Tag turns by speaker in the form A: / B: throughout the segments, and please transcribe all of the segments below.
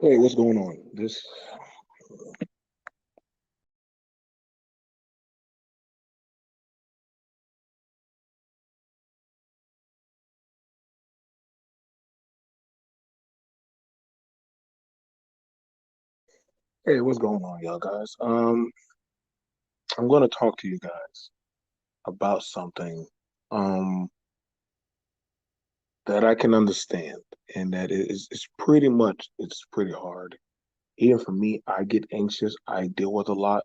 A: Hey, what's going on? This Hey, what's going on, y'all guys? I'm going to talk to you guys about something um that I can understand, and that is it's pretty much it's pretty hard. Even for me, I get anxious. I deal with a lot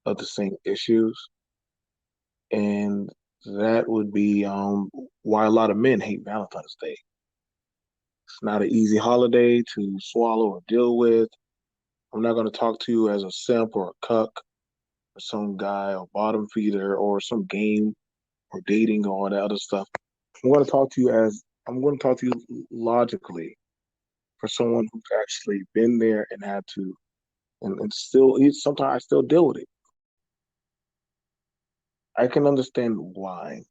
A: of the same issues, and that would be why a lot of men hate Valentine's Day. It's not an easy holiday to swallow or deal with. I'm not going to talk to you as a simp or a cuck or some guy or bottom feeder or some game or dating or all that other stuff. I'm going to talk to you as I'm going to talk to you logically for someone who's actually been there and had to, and still, sometimes I still deal with it. I can understand why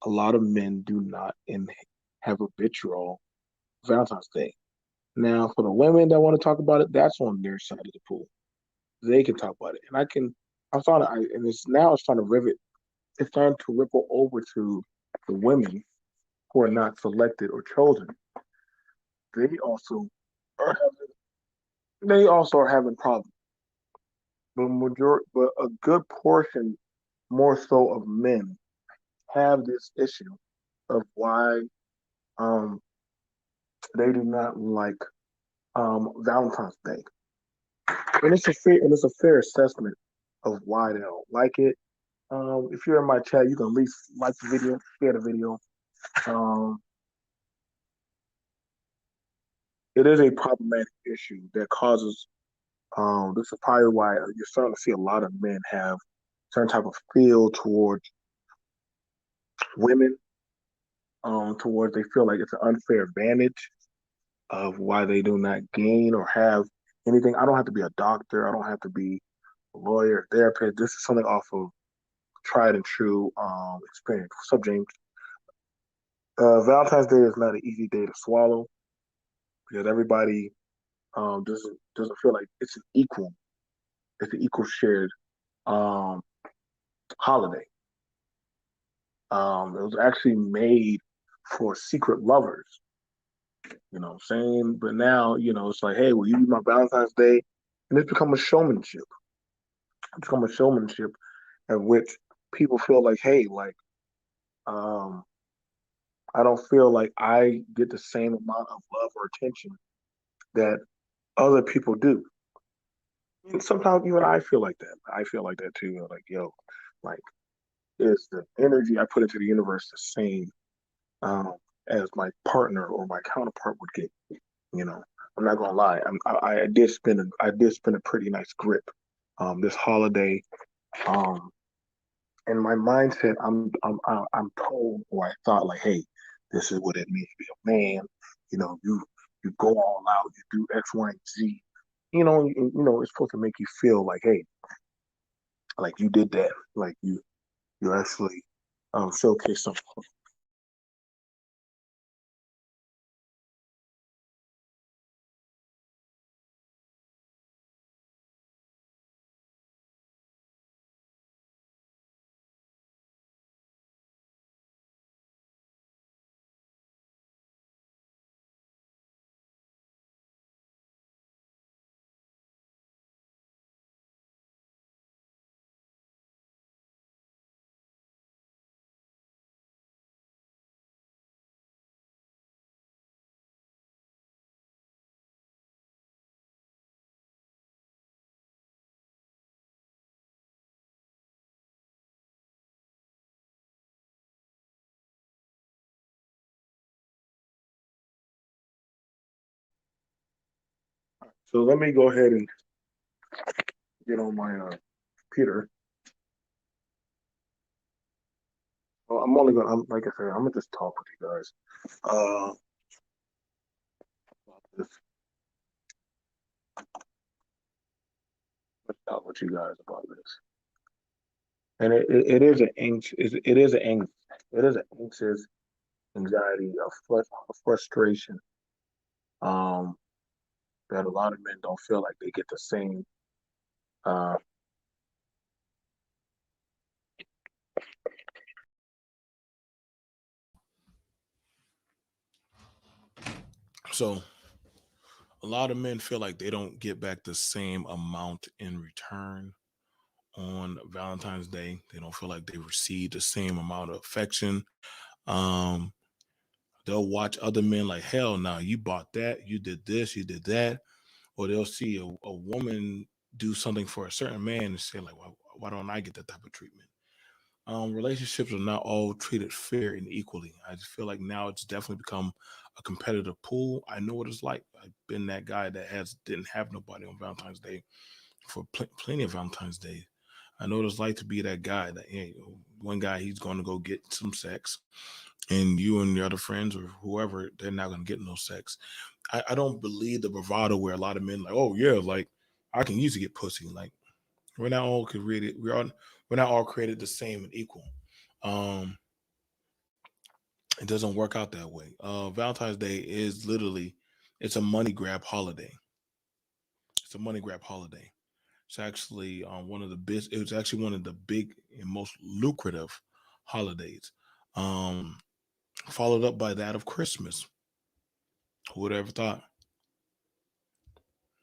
A: a lot of men do not have a vitriol Valentine's Day. Now, for the women that want to talk about it, that's on their side of the pool. They can talk about it, and I can. I'm starting, and it's now it's starting to rivet. It's starting to ripple over to the women who are not selected or chosen. They also are having problems. But a good portion, more so of men, have this issue of why um, they do not like Valentine's Day, and it's a fair assessment of why they don't like it. If you're in my chat, you can at least like the video, share the video. Um, it is a problematic issue that causes. This is probably why you're starting to see a lot of men have certain type of feel towards women, towards they feel like it's an unfair advantage of why they do not gain or have anything. I don't have to be a doctor. I don't have to be a lawyer, therapist. This is something off of tried and true experience. What's up, James? Valentine's Day is not an easy day to swallow because everybody doesn't feel like it's an equal. It's an equal shared um, holiday. It was actually made for secret lovers. You know what I'm saying? But now, it's like, hey, will you be my Valentine's Day? And it's become a showmanship. It's become a showmanship at which people feel like, hey, like, um, I don't feel like I get the same amount of love or attention that other people do. And sometimes even I feel like that. I feel like that too. Like, yo, like, is the energy I put into the universe the same um, as my partner or my counterpart would get? You know, I'm not gonna lie. I did spend a pretty nice grip this holiday. Um, in my mindset, I'm told or I thought like, hey, this is what it means to be a man. You go all out, you do X, Y, and Z. It's supposed to make you feel like, hey, like you did that, like you actually showcase something. So let me go ahead and get on my computer. Well, I'm only gonna, I'm, like I said, I'm gonna just talk with you guys about this. Let's talk with you guys about this. And it is an anxious, it is an anxious anxiety, a frustration. Um, that a lot of men don't feel like they get the same. Uh,
B: So a lot of men feel like they don't get back the same amount in return on Valentine's Day. They don't feel like they receive the same amount of affection. Um, they'll watch other men like, hell no, you bought that, you did this, you did that. Or they'll see a woman do something for a certain man and say, like, why don't I get that type of treatment? Relationships are not all treated fair and equally. I just feel like now it's definitely become a competitive pool. I know what it's like. I've been that guy that has didn't have nobody on Valentine's Day for plenty of Valentine's Day. I know what it's like to be that guy that, hey, one guy he's going to go get some sex, and you and your other friends or whoever they're not going to get no sex. I don't believe the bravado where a lot of men like, oh yeah, like I can use to get pussy. Like we're not all created. We're not all created the same and equal. Um, it doesn't work out that way. Valentine's Day is literally it's a money grab holiday. It's a money grab holiday. It's actually one of the big. It was actually one of the big and most lucrative holidays. Um, Followed up by that of Christmas. Who would have ever thought?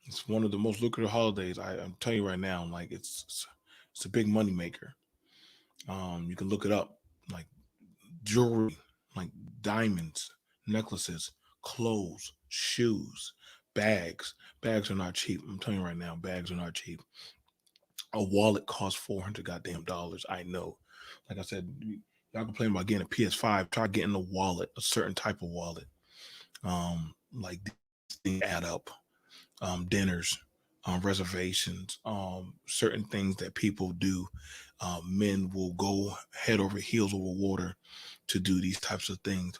B: It's one of the most lucrative holidays. I'm telling you right now, like it's a big money maker. You can look it up, like jewelry, like diamonds, necklaces, clothes, shoes, bags. Bags are not cheap. I'm telling you right now, bags are not cheap. A wallet costs 400 goddamn dollars. I know. Like I said, y'all complain about getting a PS5. Try getting a wallet, a certain type of wallet. Like these things add up. Dinners, reservations, certain things that people do. Men will go head over heels over water to do these types of things.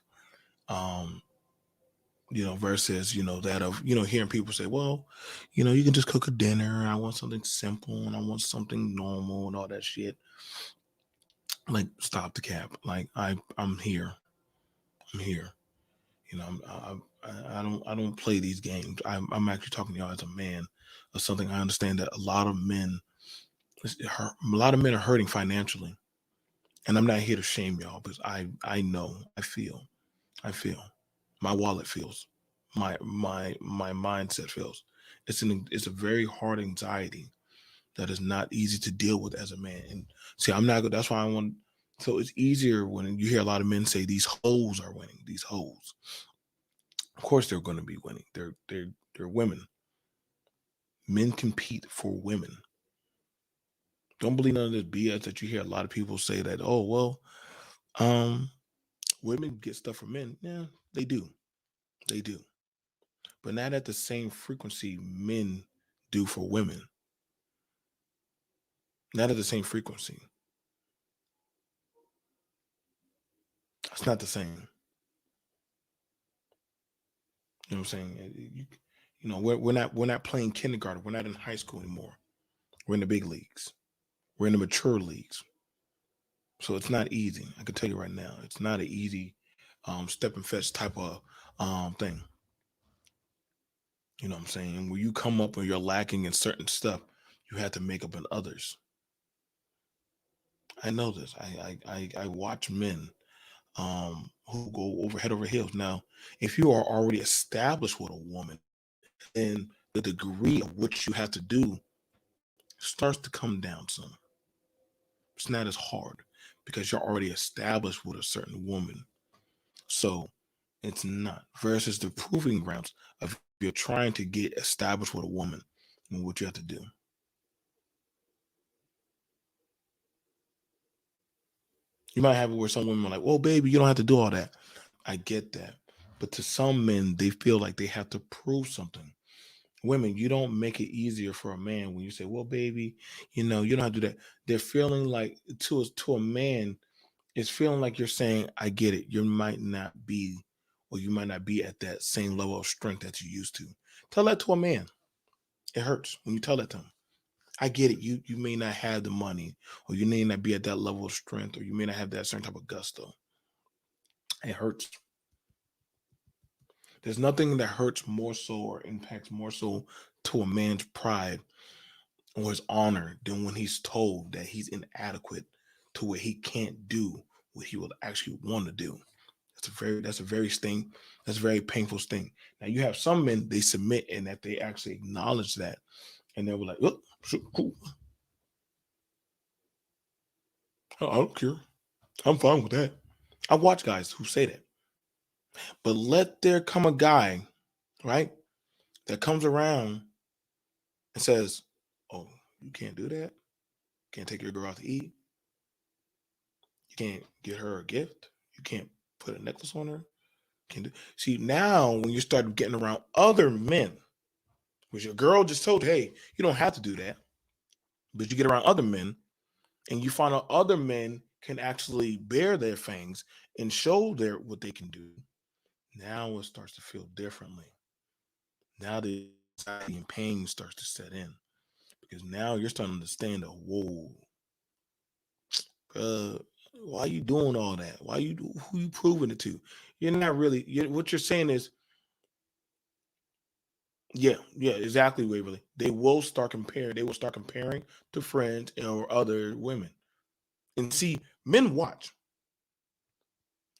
B: Um, versus, that of, hearing people say, well, you can just cook a dinner. I want something simple and I want something normal and all that shit. Like, stop the cap. Like, I'm here. I'm here. You know, I don't play these games. I'm actually talking to y'all as a man of something I understand that a lot of men, a lot of men are hurting financially, and I'm not here to shame y'all because I know, I feel, my wallet feels, my mindset feels. It's a very hard anxiety that is not easy to deal with as a man. And see, I'm not good. That's why I want. So it's easier when you hear a lot of men say these hoes are winning. These hoes, of course, they're going to be winning. They're women. Men compete for women. Don't believe none of this BS that you hear a lot of people say that. Oh well, um, women get stuff from men. Yeah, they do. They do, but not at the same frequency men do for women. Not at the same frequency. It's not the same. You know what I'm saying? We're not playing kindergarten. We're not in high school anymore. We're in the big leagues. We're in the mature leagues. So it's not easy. I can tell you right now, it's not an easy step and fetch type of thing. You know what I'm saying? And when you come up and you're lacking in certain stuff, you have to make up in others. I know this. I watch men who go over head over heels. Now, if you are already established with a woman, then the degree of what you have to do starts to come down some. It's not as hard because you're already established with a certain woman. So it's not. Versus the proving grounds of if you're trying to get established with a woman and what you have to do. You might have it where some women are like, well, baby, you don't have to do all that. I get that. But to some men, they feel like they have to prove something. Women, you don't make it easier for a man when you say, "Well, baby, you don't have to do that." They're feeling like to a man, it's feeling like you're saying, "I get it. You might not be, or you might not be at that same level of strength that you used to." Tell that to a man. It hurts when you tell that to him. I get it. You may not have the money, or you may not be at that level of strength, or you may not have that certain type of gusto. It hurts. There's nothing that hurts more so or impacts more so to a man's pride or his honor than when he's told that he's inadequate to where he can't do what he would actually want to do. That's a very sting. That's a very painful sting. Now you have some men they submit and that they actually acknowledge that and they were like, "Oh, cool. I don't care. I'm fine with that." I watch guys who say that, but let there come a guy, right, that comes around and says, "Oh, you can't do that. Can't take your girl out to eat. You can't get her a gift. You can't put a necklace on her. Can do." See, now when you start getting around other men, which your girl just told, "Hey, you don't have to do that," but you get around other men and you find out other men can actually bear their fangs and show their what they can do. Now it starts to feel differently. Now the anxiety and pain starts to set in because now you're starting to understand that, whoa, uh, why you doing all that? Who you proving it to? You're not really. What you're saying is, yeah, yeah, exactly, Waverly. They will start comparing. They will start comparing to friends or other women. And see, men watch.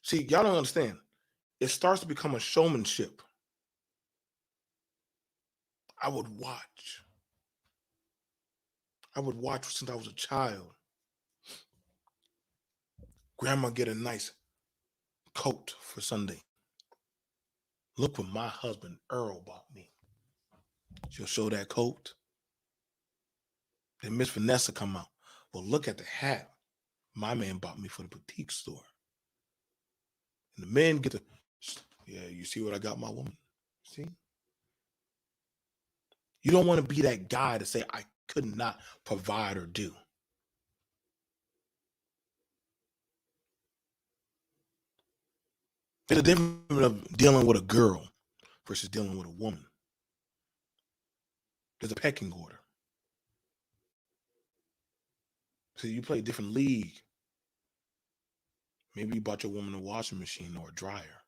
B: See, y'all don't understand. It starts to become a showmanship. I would watch. I would watch since I was a child. Grandma get a nice coat for Sunday. Look what my husband Earl bought me. She'll show that coat. Then Miss Vanessa come out. Well, look at the hat my man bought me for the boutique store. And the men get the, yeah, you see what I got my woman? See? You don't want to be that guy to say, I could not provide or do. There's a difference of dealing with a girl versus dealing with a woman. There's a pecking order. So you play a different league. Maybe you bought your woman a washing machine or a dryer,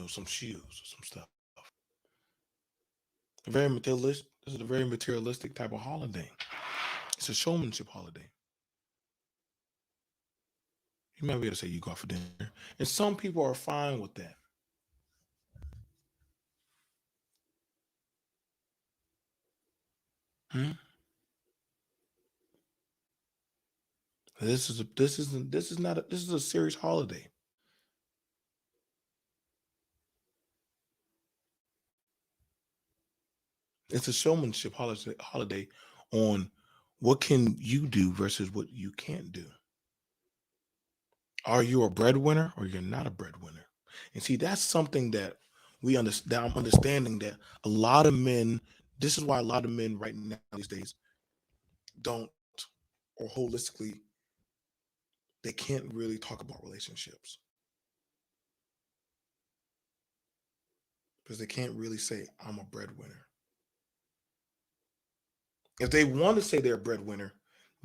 B: some shoes or some stuff. Very materialistic. This is a very materialistic type of holiday. It's a showmanship holiday. You might be able to say you go out for dinner. And some people are fine with that. Hmm? This is a serious holiday. It's a showmanship holiday on what can you do versus what you can't do. Are you a breadwinner or you're not a breadwinner? And see, that's something that we understand. I'm understanding that a lot of men. This is why a lot of men right now these days don't, or holistically, they can't really talk about relationships because they can't really say I'm a breadwinner. If they want to say they're a breadwinner,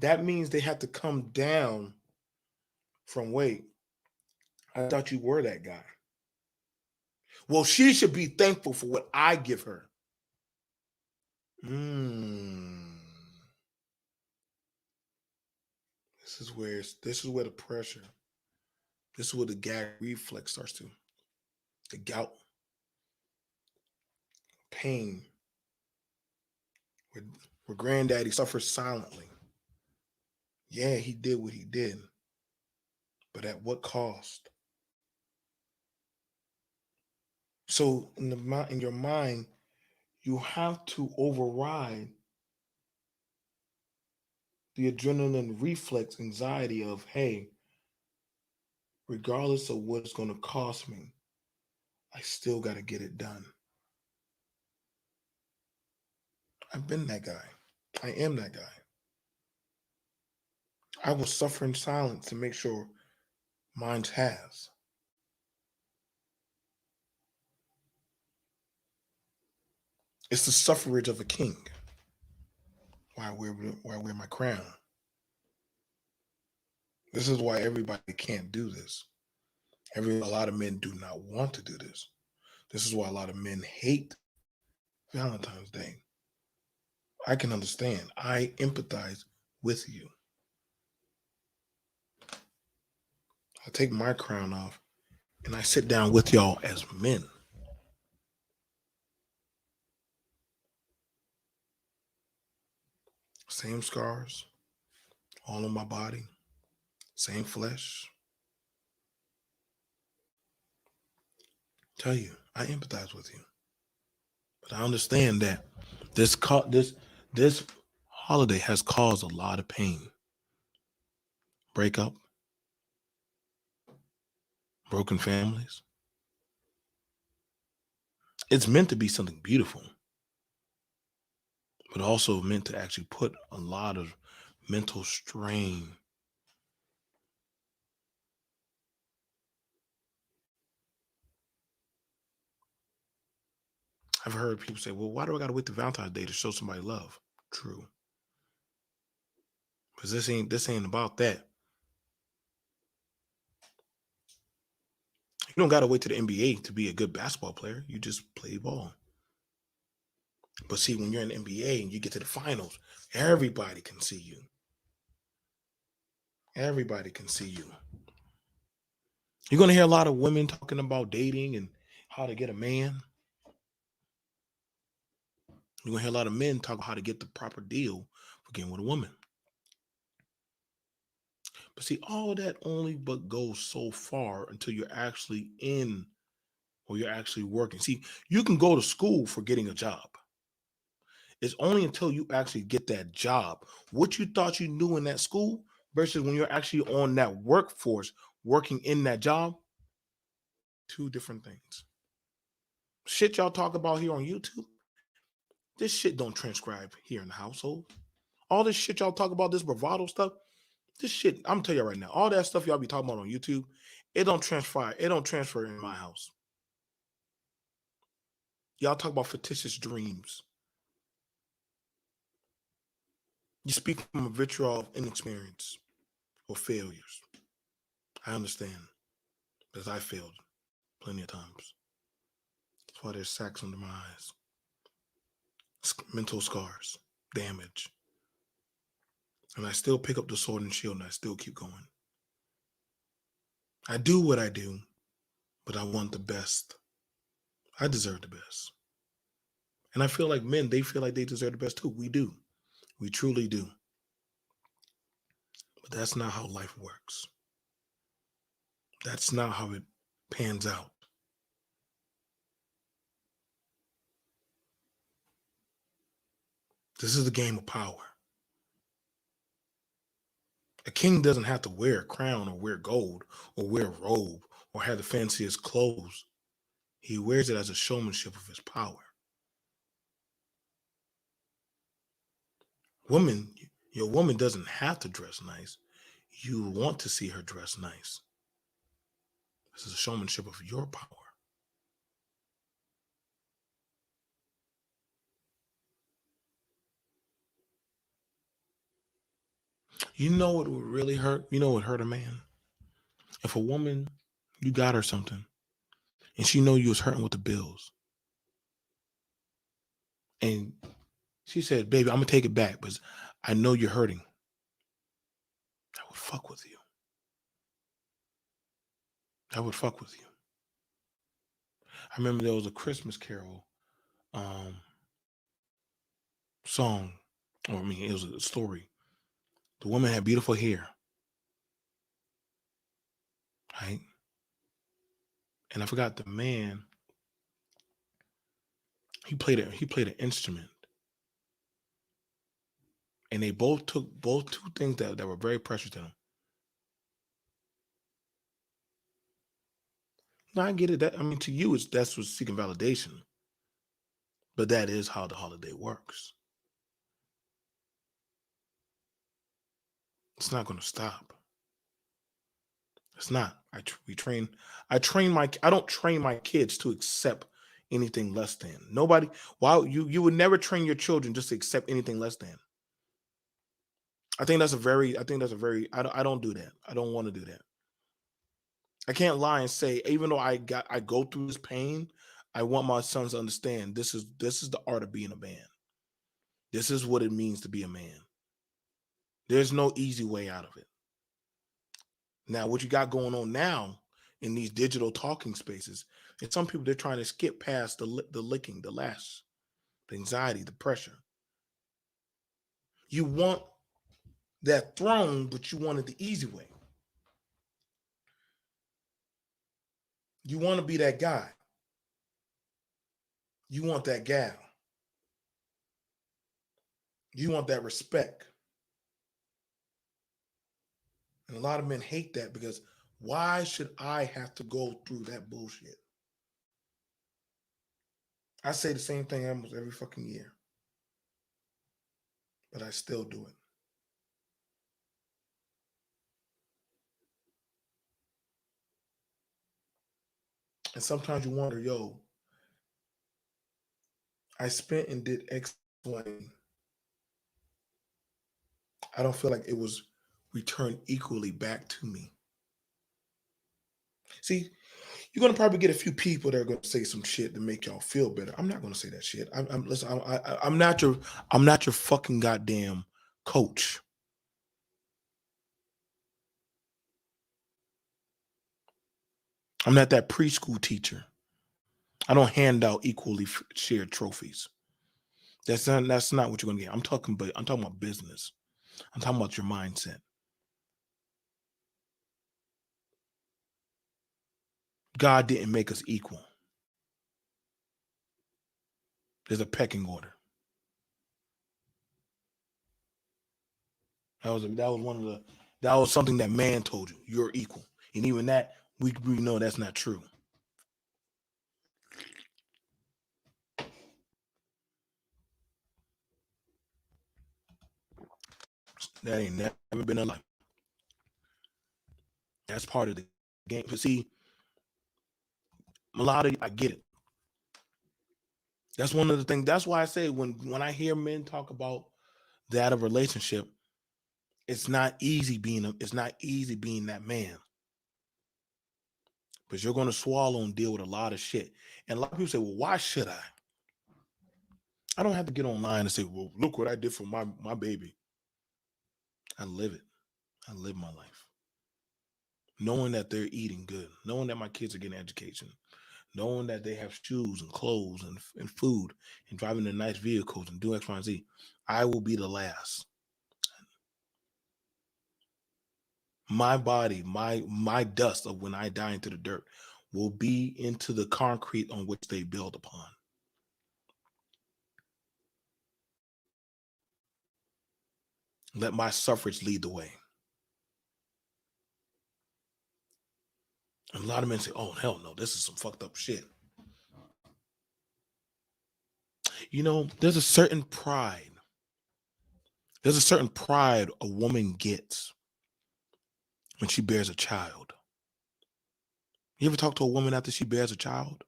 B: that means they have to come down from, wait, I thought you were that guy. Well, she should be thankful for what I give her. Mm. This is where the pressure, this is where the gag reflex starts to, the gout, pain, where, where granddaddy suffers silently. Yeah, he did what he did, but at what cost? So in your mind, you have to override the adrenaline reflex anxiety of, hey, regardless of what it's going to cost me, I still got to get it done. I've been that guy. I am that guy. I will suffer in silence to make sure mine has. It's the suffrage of a king. Why I wear my crown. This is why everybody can't do this. A lot of men do not want to do this. This is why a lot of men hate Valentine's Day. I can understand. I empathize with you. I take my crown off and I sit down with y'all as men. Same scars, all on my body, same flesh. Tell you, I empathize with you. But I understand that this holiday has caused a lot of pain. Breakup, broken families. It's meant to be something beautiful, but also meant to actually put a lot of mental strain. I've heard people say, well, why do I gotta wait to Valentine's Day to show somebody love? True. Because this ain't about that. You don't gotta wait to the NBA to be a good basketball player. You just play ball. But see, when you're in the NBA and you get to the finals, everybody can see you. Everybody can see you. You're gonna hear a lot of women talking about dating and how to get a man. You're gonna hear a lot of men talk about how to get the proper deal for getting with a woman. But see, all that only but goes so far until you're actually in or you're actually working. See, you can go to school for getting a job. It's only until you actually get that job, what you thought you knew in that school versus when you're actually on that workforce working in that job, two different things. Shit y'all talk about here on YouTube, this shit don't transcribe here in the household. All this shit y'all talk about, this bravado stuff, this shit, I'm telling you right now, all that stuff y'all be talking about on YouTube, it don't transfer. It don't transfer in my house. Y'all talk about fictitious dreams. You speak from a vitriol of inexperience or failures. I understand because I failed plenty of times. That's why there's sacks under my eyes, mental scars, damage. And I still pick up the sword and shield and I still keep going. I do what I do, but I want the best. I deserve the best. And I feel like men, they feel like they deserve the best too. We do. We truly do. But that's not how life works. That's not how it pans out. This is the game of power. A king doesn't have to wear a crown or wear gold or wear a robe or have the fanciest clothes. He wears it as a showmanship of his power. Woman, your woman doesn't have to dress nice. You want to see her dress nice. This is a showmanship of your power. You know what would really hurt? You know what hurt a man? If a woman, you got her something, and she know you was hurting with the bills, and she said, "Baby, I'm gonna take it back, but I know you're hurting." That would fuck with you. That would fuck with you. I remember there was a Christmas Carol um, song, or I mean, it was a story. The woman had beautiful hair, right? And I forgot the man. He played an instrument, and they both took both two things that were very precious to them. Now I get it. That I mean, to you, that's what's seeking validation, but that is how the holiday works. It's not going to stop. It's not. I don't train my kids to accept anything less than. Nobody, while you would never train your children just to accept anything less than. I don't do that. I don't want to do that. I can't lie and say, even though I go through this pain, I want my sons to understand this is the art of being a man. This is what it means to be a man. There's no easy way out of it. Now, what you got going on now in these digital talking spaces, and some people they're trying to skip past the licking, the lash, the anxiety, the pressure. You want that throne, but you want it the easy way. You want to be that guy. You want that gal. You want that respect. And a lot of men hate that because why should I have to go through that bullshit? I say the same thing almost every fucking year, but I still do it. And sometimes you wonder, yo, I spent and did X, Y. I don't feel like it was returned equally back to me. See, you're gonna probably get a few people that are gonna say some shit to make y'all feel better. I'm not gonna say that shit. Listen. I'm not your fucking goddamn coach. I'm not that preschool teacher. I don't hand out equally shared trophies. That's not what you're gonna get. I'm talking about business. I'm talking about your mindset. God didn't make us equal. There's a pecking order. That was something that man told you. You're equal, and even that we know that's not true. That ain't never been a lie. That's part of the game. But see, a lot of I get it. That's one of the things. That's why I say when I hear men talk about that of relationship, it's not easy being that man. Because you're going to swallow and deal with a lot of shit. And a lot of people say, well, why should I? I don't have to get online and say, well, look what I did for my baby. I live it. I live my life. Knowing that they're eating good, knowing that my kids are getting education, knowing that they have shoes and clothes and food and driving in nice vehicles and do X, Y, and Z, I will be the last. My body, my dust of when I die into the dirt will be into the concrete on which they build upon. Let my suffrage lead the way. And a lot of men say, oh, hell no, this is some fucked up shit. You know, there's a certain pride. There's a certain pride a woman gets when she bears a child. You ever talk to a woman after she bears a child?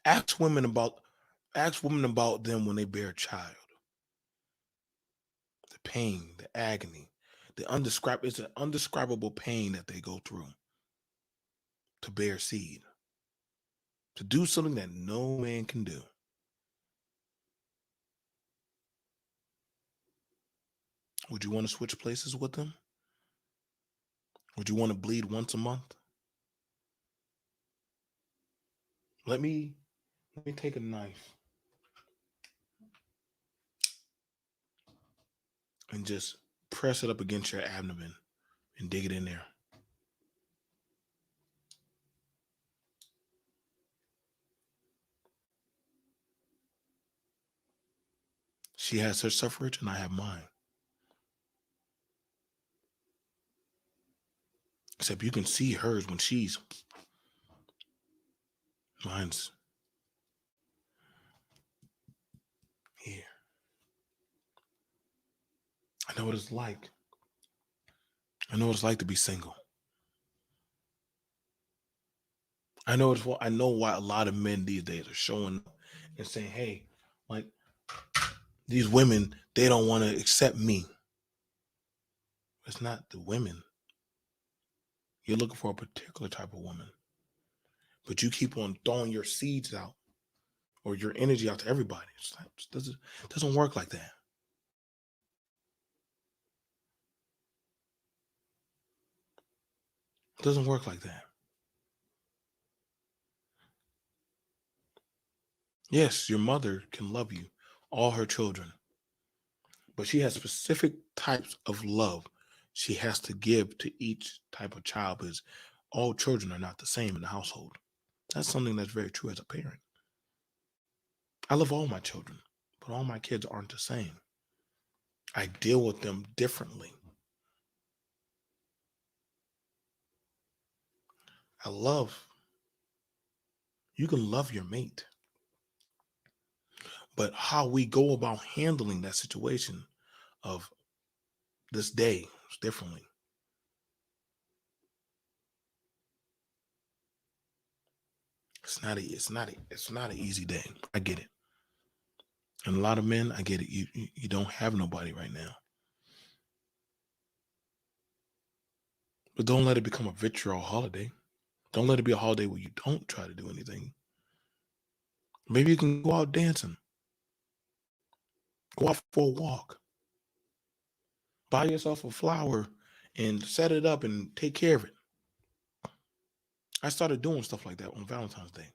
B: Ask women about them when they bear a child. The pain, the agony, it's an undescribable pain that they go through to bear seed, to do something that no man can do. Would you want to switch places with them? Would you want to bleed once a month? Let me take a knife and just press it up against your abdomen and dig it in there. She has her suffrage and I have mine. Except you can see hers when mine's here. I know what it's like I know what it's like to be single. I know why a lot of men these days are showing up and saying, "Hey, like these women, they don't want to accept me." It's not the women. You're looking for a particular type of woman, but you keep on throwing your seeds out or your energy out to everybody. It doesn't work like that. It doesn't work like that. Yes, your mother can love you, all her children, but she has specific types of love she has to give to each type of child because all children are not the same in the household. That's something that's very true as a parent. I love all my children, but all my kids aren't the same. I deal with them differently. I love, you can love your mate, but how we go about handling that situation of this day is differently. It's not an easy day. I get it. And a lot of men, I get it. You don't have nobody right now. But don't let it become a vitriol holiday. Don't let it be a holiday where you don't try to do anything. Maybe you can go out dancing, go out for a walk, buy yourself a flower and set it up and take care of it. I started doing stuff like that on Valentine's Day.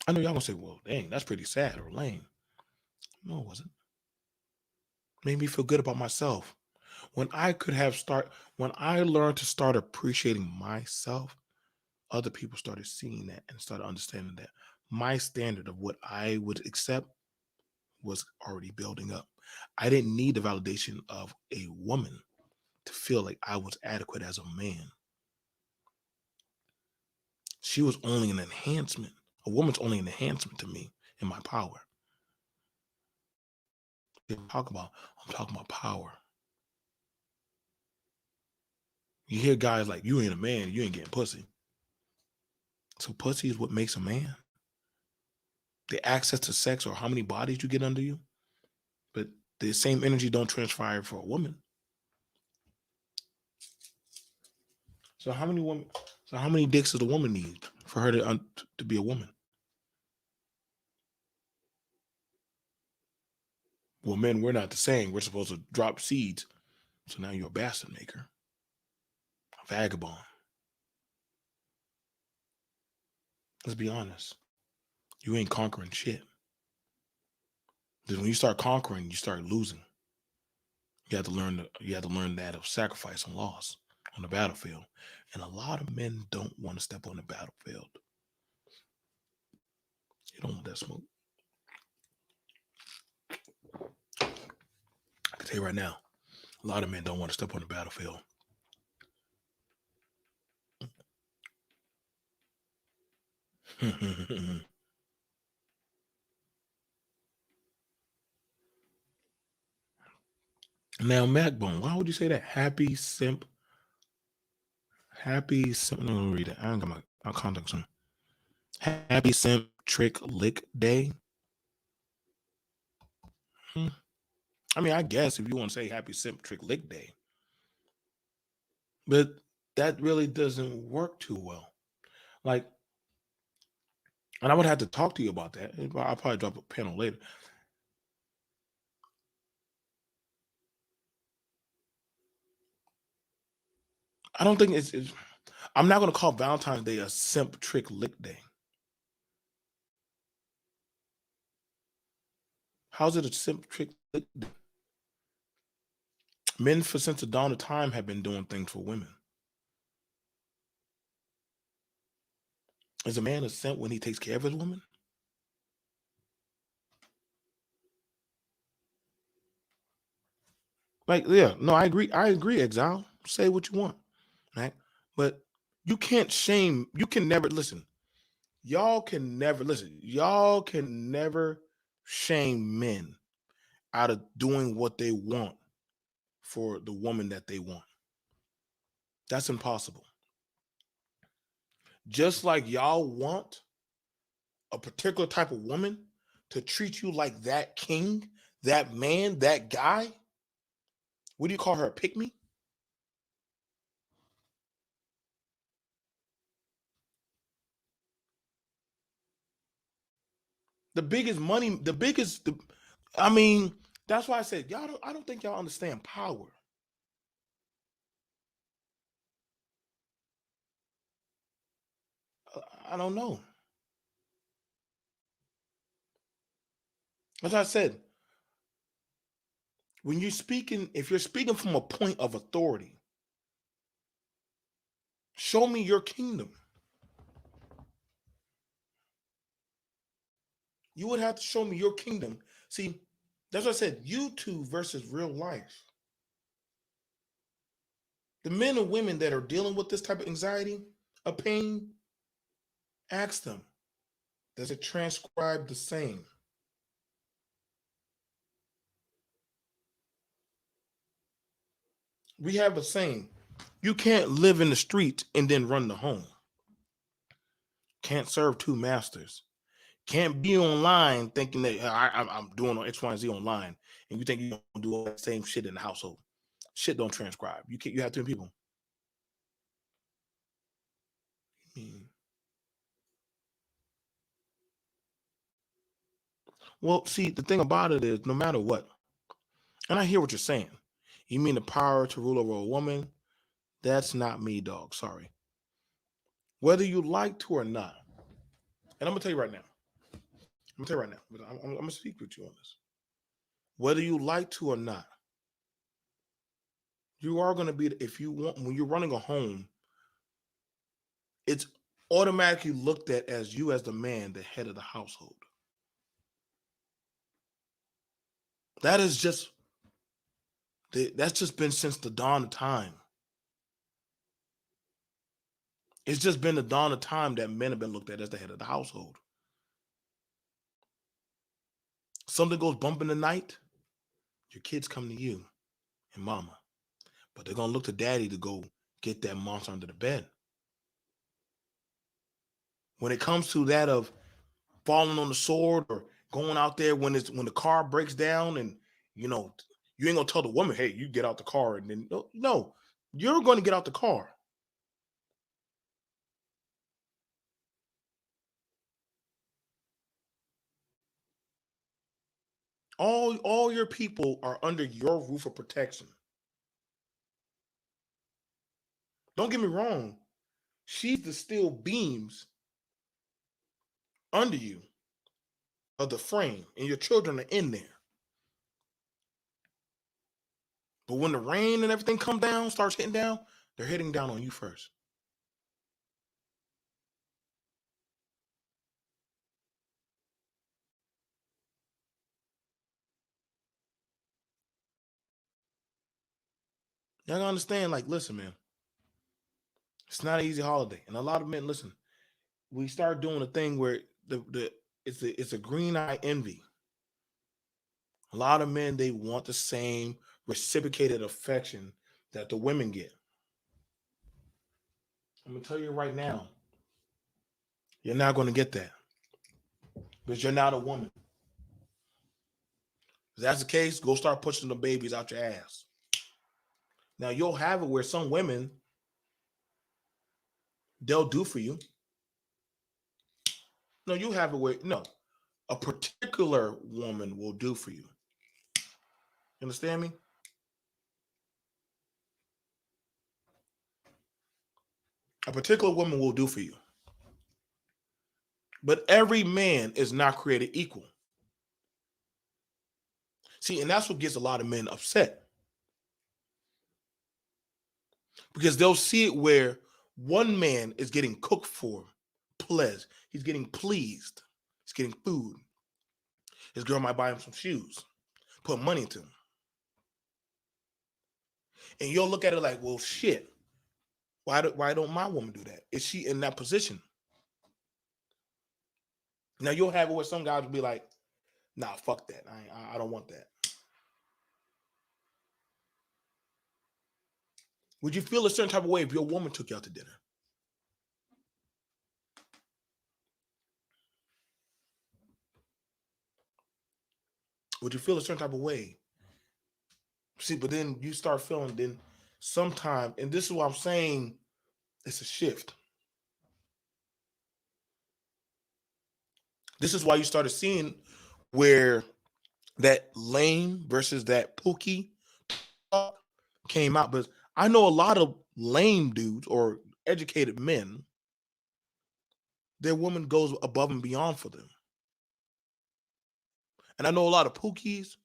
B: I know y'all gonna say, well, dang, that's pretty sad or lame. No, it wasn't. Made me feel good about myself. When I could have start when I learned to start appreciating myself, other people started seeing that and started understanding that my standard of what I would accept was already building up. I didn't need the validation of a woman to feel like I was adequate as a man. She was only an enhancement. A woman's only an enhancement to me in my power. I'm talking about power. You hear guys like, you ain't a man, you ain't getting pussy. So pussy is what makes a man. The access to sex or how many bodies you get under you. But the same energy don't transpire for a woman. So how many women? So how many dicks does a woman need for her to be a woman? Well, men, we're not the same. We're supposed to drop seeds. So now you're a bastard maker, a vagabond. Let's be honest. You ain't conquering shit. Because when you start conquering, you start losing. You have to learn. You have to learn that of sacrifice and loss on the battlefield. And a lot of men don't want to step on the battlefield. You don't want that smoke. I can tell you right now, a lot of men don't want to step on the battlefield. Now, Macbone, why would you say that? Happy simp. No, let me read it. I ain't got my contacts on. Happy simp trick lick day. Hmm. I mean, I guess if you want to say happy simp trick lick day, but that really doesn't work too well. Like, and I would have to talk to you about that. I'll probably drop a panel later. I don't think it's I'm not going to call Valentine's Day a simp trick lick day. How's it a simp trick lick day? Men for since the dawn of time have been doing things for women. Is a man a simp when he takes care of his woman? Like, yeah, no, I agree. I agree, Exile. Say what you want, right? But you can't shame. You can never listen. Y'all can never listen. Y'all can never shame men out of doing what they want for the woman that they want. That's impossible. Just like y'all want a particular type of woman to treat you like that king, that man, that guy. What do you call her? A pick me? The biggest money, I mean, that's why I said I don't think y'all understand power. I don't know. As I said, when you're speaking, if you're speaking from a point of authority, show me your kingdom. You would have to show me your kingdom. See, that's what I said, YouTube versus real life. The men and women that are dealing with this type of anxiety, of pain, ask them, does it transcribe the same? We have a saying, you can't live in the streets and then run the home. Can't serve two masters. Can't be online thinking that I'm doing X, Y, and Z online, and you think you're gonna do all that same shit in the household. Shit don't transcribe. You can't. You have two people. Well, see, the thing about it is, no matter what, and I hear what you're saying. You mean the power to rule over a woman? That's not me, dog. Sorry. Whether you like to or not, and I'm gonna tell you right now. I'm gonna tell you right now. But I'm gonna speak with you on this. Whether you like to or not, you are gonna be. If you want, when you're running a home, it's automatically looked at as you as the man, the head of the household. That is just that's just been since the dawn of time. It's just been the dawn of time that men have been looked at as the head of the household. Something goes bump in the night, your kids come to you and mama. But they're gonna look to daddy to go get that monster under the bed. When it comes to that of falling on the sword or going out there when the car breaks down and you know you ain't gonna tell the woman, hey, you get out the car and then no, you're gonna get out the car. All your people are under your roof of protection. Don't get me wrong, she's the steel beams under you of the frame, and your children are in there. But when the rain and everything come down, starts hitting down, they're hitting down on you first. Y'all gotta understand, like, listen, man, it's not an easy holiday. And a lot of men, listen, we start doing a thing where it's a green eye envy. A lot of men, they want the same reciprocated affection that the women get. I'm gonna tell you right now, you're not gonna get that because you're not a woman. If that's the case, go start pushing the babies out your ass. Now you'll have it where some women, they'll do for you. No, you have it where no, a particular woman will do for you. You understand me? A particular woman will do for you. But every man is not created equal. See, and that's what gets a lot of men upset. Because they'll see it where one man is getting cooked for, pleased. He's getting pleased. He's getting food. His girl might buy him some shoes, put money into him. And you'll look at it like, well, shit. Why don't my woman do that? Is she in that position? Now you'll have it where some guys will be like, nah, fuck that. I don't want that. Would you feel a certain type of way if your woman took you out to dinner? Would you feel a certain type of way? See, but then you start feeling, then sometime, and this is what I'm saying, it's a shift. This is why you started seeing where that lame versus that pookie talk came out. But I know a lot of lame dudes or educated men, their woman goes above and beyond for them. And I know a lot of pookies,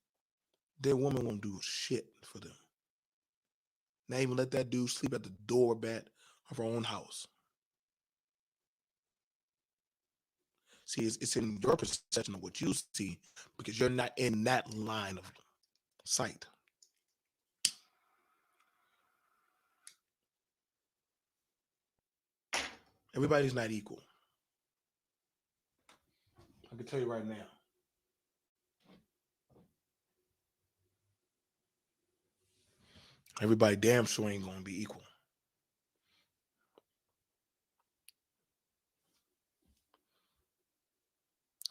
B: their woman won't do shit for them. Not even let that dude sleep at the doormat of her own house. See, it's in your perception of what you see because you're not in that line of sight. Everybody's not equal. I can tell you right now. Everybody damn sure ain't gonna be equal.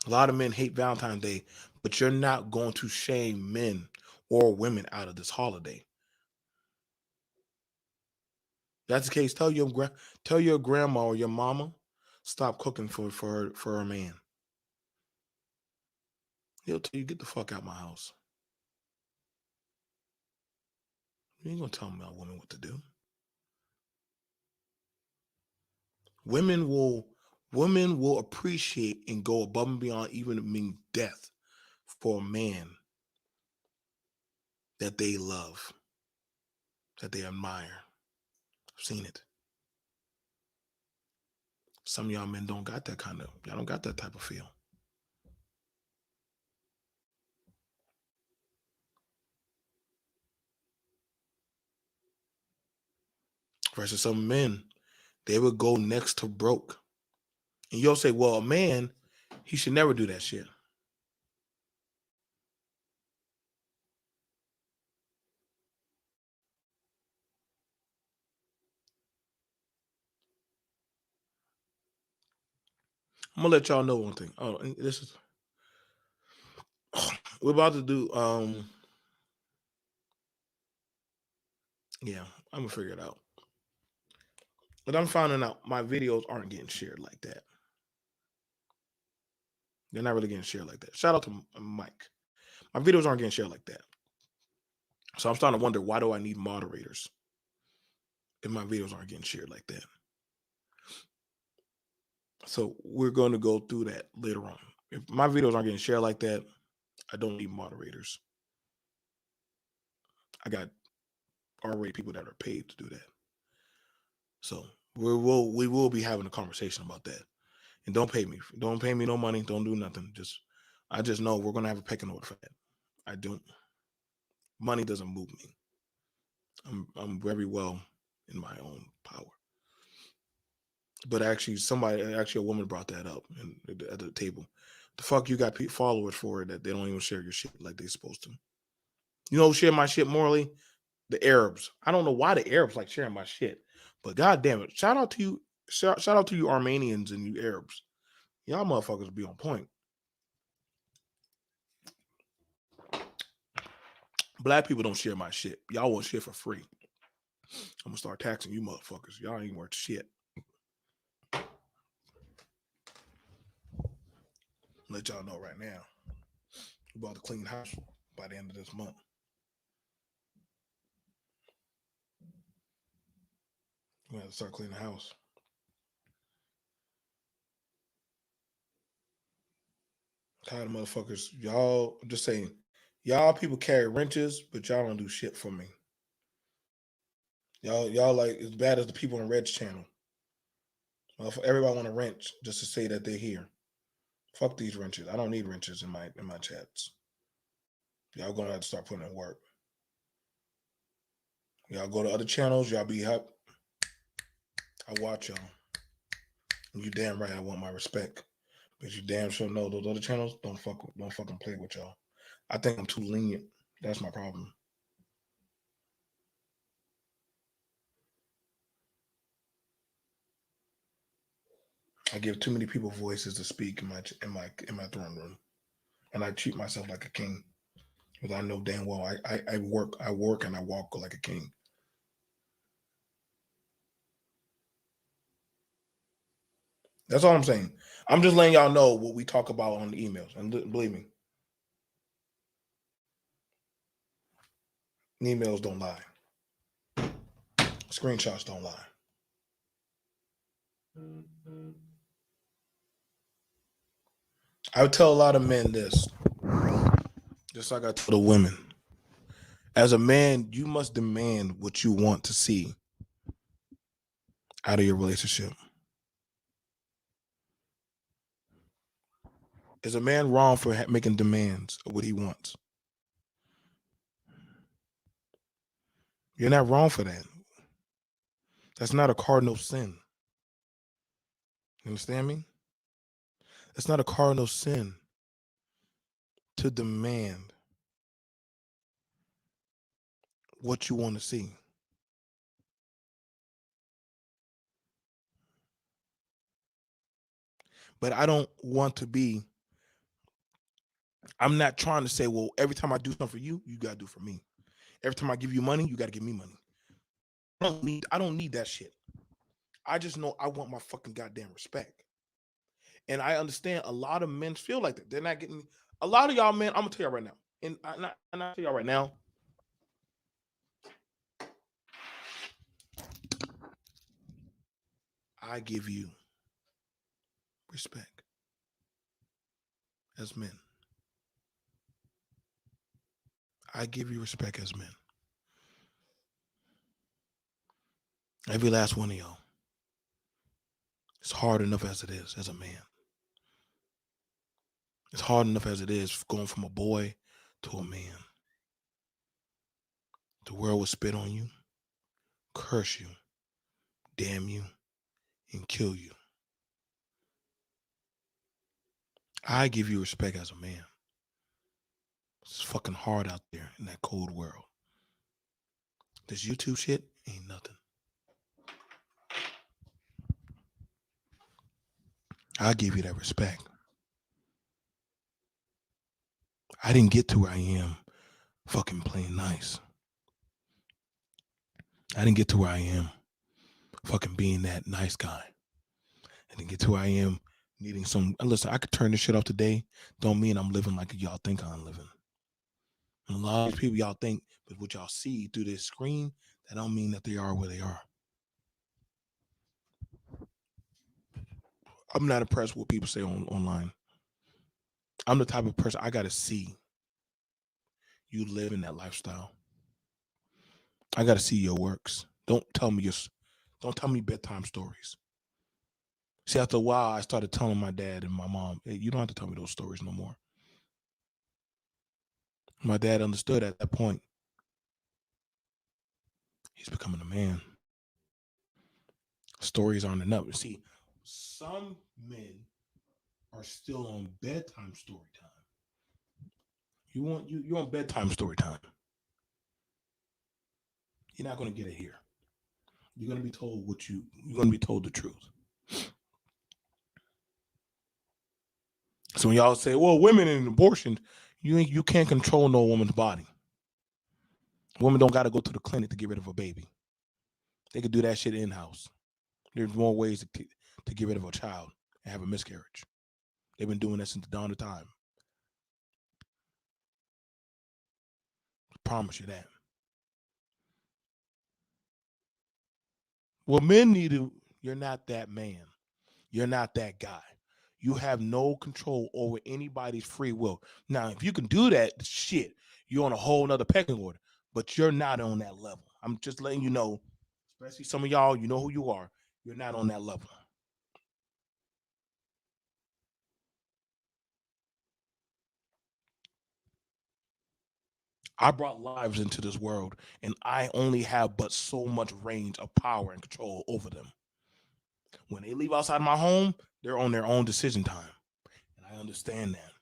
B: A lot of men hate Valentine's Day, but you're not going to shame men or women out of this holiday. If that's the case. Tell your grandma or your mama stop cooking for her man. He'll tell you, get the fuck out my house. You ain't gonna tell my woman what to do. Women will appreciate and go above and beyond, even mean death, for a man that they love, that they admire. I've seen it. Some of y'all men don't got that y'all don't got that type of feel. Versus some men, they would go next to broke. And you'll say, well, a man, he should never do that shit. I'm gonna let y'all know one thing. Oh, this is we're about to do yeah, I'm gonna figure it out. But I'm finding out my videos aren't getting shared like that. They're not really getting shared like that. Shout out to Mike. My videos aren't getting shared like that. So I'm starting to wonder, why do I need moderators if my videos aren't getting shared like that? So we're going to go through that later on. If my videos aren't getting shared like that, I don't need moderators. I got already people that are paid to do that. So we will be having a conversation about that. And don't pay me no money. Don't do nothing. I just know we're gonna have a pecking order for that. I don't. Money doesn't move me. I'm very well in my own power. But actually, a woman brought that up at the table. The fuck you got followers for it that they don't even share your shit like they're supposed to. You know, share my shit morally. The Arabs. I don't know why the Arabs like sharing my shit, but god damn it, shout out to you. Shout out to you Armenians and you Arabs. Y'all motherfuckers be on point. Black people don't share my shit. Y'all want shit for free. I'm gonna start taxing you motherfuckers. Y'all ain't worth shit. Let y'all know right now. We're about to clean house by the end of this month. We have to start cleaning the house. Tired of motherfuckers. Y'all, I'm just saying, y'all people carry wrenches, but y'all don't do shit for me. Y'all like as bad as the people on Red's channel. Everybody want a wrench just to say that they're here. Fuck these wrenches. I don't need wrenches in my chats. Y'all gonna have to start putting in work. Y'all go to other channels. Y'all be up. I watch y'all. And you damn right I want my respect. But you damn sure know those other channels don't fucking play with y'all. I think I'm too lenient. That's my problem. I give too many people voices to speak in my throne room, and I treat myself like a king because I know damn well I work and I walk like a king. That's all I'm saying. I'm just letting y'all know what we talk about on the emails, and believe me, emails don't lie. Screenshots don't lie. I would tell a lot of men this, just like I tell the women. As a man, you must demand what you want to see out of your relationship. Is a man wrong for making demands of what he wants? You're not wrong for that. That's not a cardinal sin. You understand me? It's not a cardinal sin to demand what you want to see. But I don't want to be, I'm not trying to say, well, every time I do something for you, you got to do for me. Every time I give you money, you got to give me money. I don't need that shit. I just know I want my fucking goddamn respect. And I understand a lot of men feel like that. They're not getting, a lot of y'all men, I'm going to tell y'all right now. And I tell y'all right now, I give you respect as men. I give you respect as men. Every last one of y'all. It's hard enough as it is as a man. It's hard enough as it is going from a boy to a man. The world will spit on you, curse you, damn you, and kill you. I give you respect as a man. It's fucking hard out there in that cold world. This YouTube shit ain't nothing. I give you that respect. I didn't get to where I am fucking playing nice. I didn't get to where I am fucking being that nice guy. I didn't get to where I am needing some. Listen, I could turn this shit off today. Don't mean I'm living like y'all think I'm living. And a lot of people y'all think, but what y'all see through this screen, that don't mean that they are where they are. I'm not impressed with what people say online. I'm the type of person I gotta see you live in that lifestyle. I gotta see your works. Don't tell me bedtime stories. See, after a while, I started telling my dad and my mom, hey, you don't have to tell me those stories no more. My dad understood at that point. He's becoming a man. Stories aren't enough. See, some men are still on bedtime story time. You want bedtime story time. You're not gonna get it here. You're gonna be told you're gonna be told the truth. So when y'all say, well, women and abortion, you can't control no woman's body. Women don't gotta go to the clinic to get rid of a baby. They could do that shit in-house. There's more ways to get rid of a child and have a miscarriage. They've been doing that since the dawn of time. I promise you that. Well, men need to, you're not that man. You're not that guy. You have no control over anybody's free will. Now, if you can do that, shit, you're on a whole nother pecking order. But you're not on that level. I'm just letting you know, especially some of y'all, you know who you are. You're not on that level. I brought lives into this world, and I only have but so much range of power and control over them. When they leave outside my home, they're on their own decision time. And I understand that.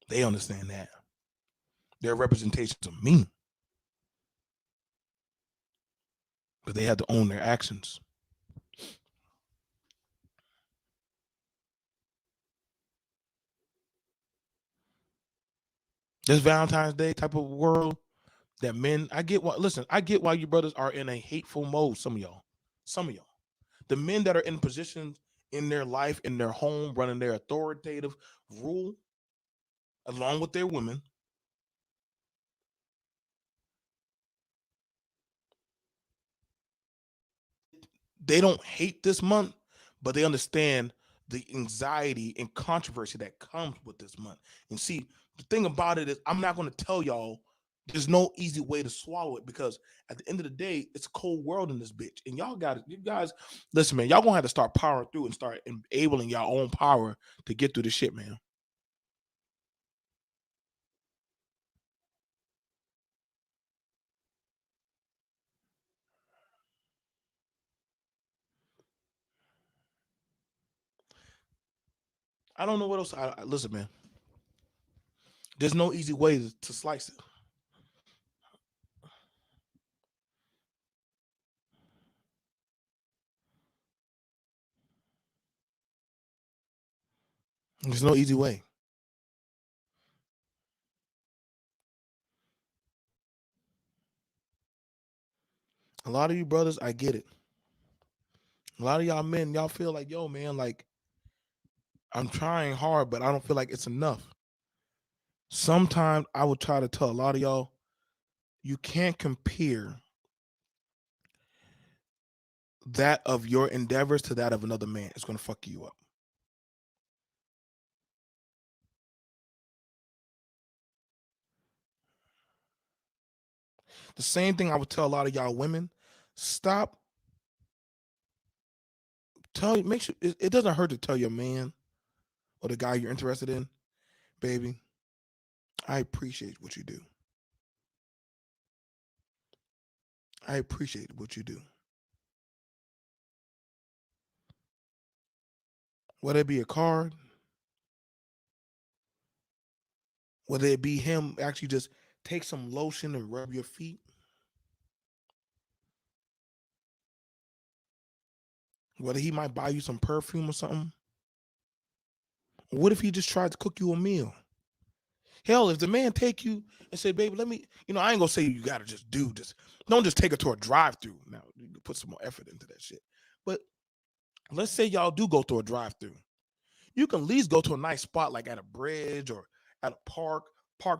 B: They understand that. They're representations of me. But they have to own their actions. This Valentine's Day type of world that men, I get why, listen, I get why you brothers are in a hateful mode. Some of y'all, the men that are in positions in their life, in their home, running their authoritative rule along with their women, they don't hate this month, but they understand the anxiety and controversy that comes with this month. And see, the thing about it is, I'm not going to tell y'all there's no easy way to swallow it because at the end of the day, it's a cold world in this bitch. And y'all got it. You guys, listen, man, y'all gonna have to start powering through and start enabling your own power to get through this shit, man. I don't know what else. Listen, man, there's no easy way to slice it. There's no easy way. A lot of you brothers, I get it. A lot of y'all men, y'all feel like, yo, man, like I'm trying hard, but I don't feel like it's enough. Sometimes I would try to tell a lot of y'all, you can't compare that of your endeavors to that of another man. It's gonna fuck you up. The same thing I would tell a lot of y'all women. Stop. Make sure it doesn't hurt to tell your man or the guy you're interested in, baby, I appreciate what you do. I appreciate what you do. Whether it be a card, whether it be him actually just take some lotion and rub your feet, whether he might buy you some perfume or something. What if he just tried to cook you a meal? Hell, if the man take you and say, baby, let me, I ain't gonna say you gotta just do this. Don't just take her to a drive-through. Now, you can put some more effort into that shit. But let's say y'all do go to a drive-through. You can at least go to a nice spot like at a bridge or at a park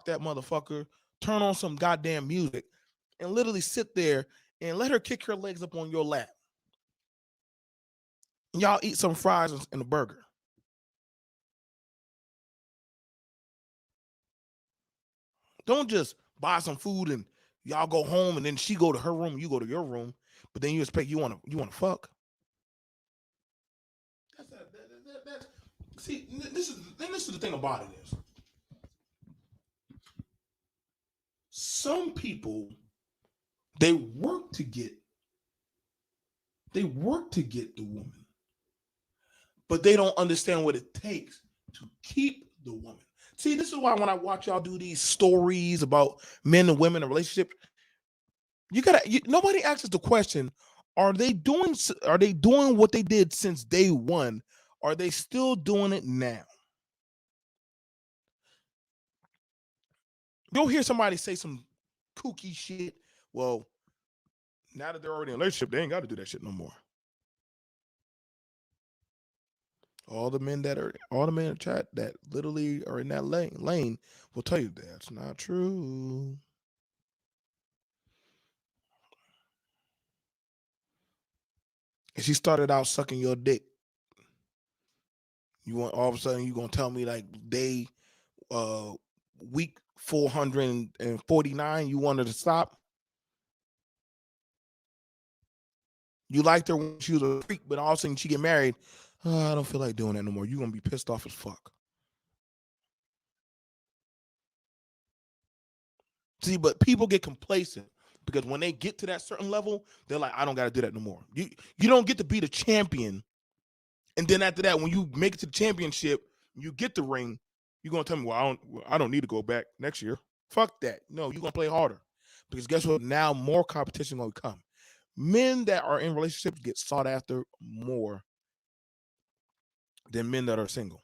B: that motherfucker, turn on some goddamn music, and literally sit there and let her kick her legs up on your lap. And y'all eat some fries and a burger. Don't just buy some food and y'all go home and then she go to her room, you go to your room, but then you expect you want to fuck. That's see, this is the thing about it is some people they work to get the woman, but they don't understand what it takes to keep the woman. See, this is why when I watch y'all do these stories about men and women in relationships, nobody asks the question: Are they doing what they did since day one? Are they still doing it now? You'll hear somebody say some kooky shit. Well, now that they're already in a relationship, they ain't got to do that shit no more. All the men in chat that literally are in that lane will tell you that's not true. And she started out sucking your dick. You want all of a sudden you gonna tell me like day uh week 449 you wanted to stop? You liked her when she was a freak, but all of a sudden she get married. Oh, I don't feel like doing that no more. You're gonna be pissed off as fuck. See, but people get complacent because when they get to that certain level, they're like, I don't gotta do that no more. You don't get to be the champion. And then after that, when you make it to the championship, you get the ring, you're gonna tell me, well, I don't need to go back next year. Fuck that. No, you're gonna play harder. Because guess what? Now more competition gonna come. Men that are in relationships get sought after more than men that are single.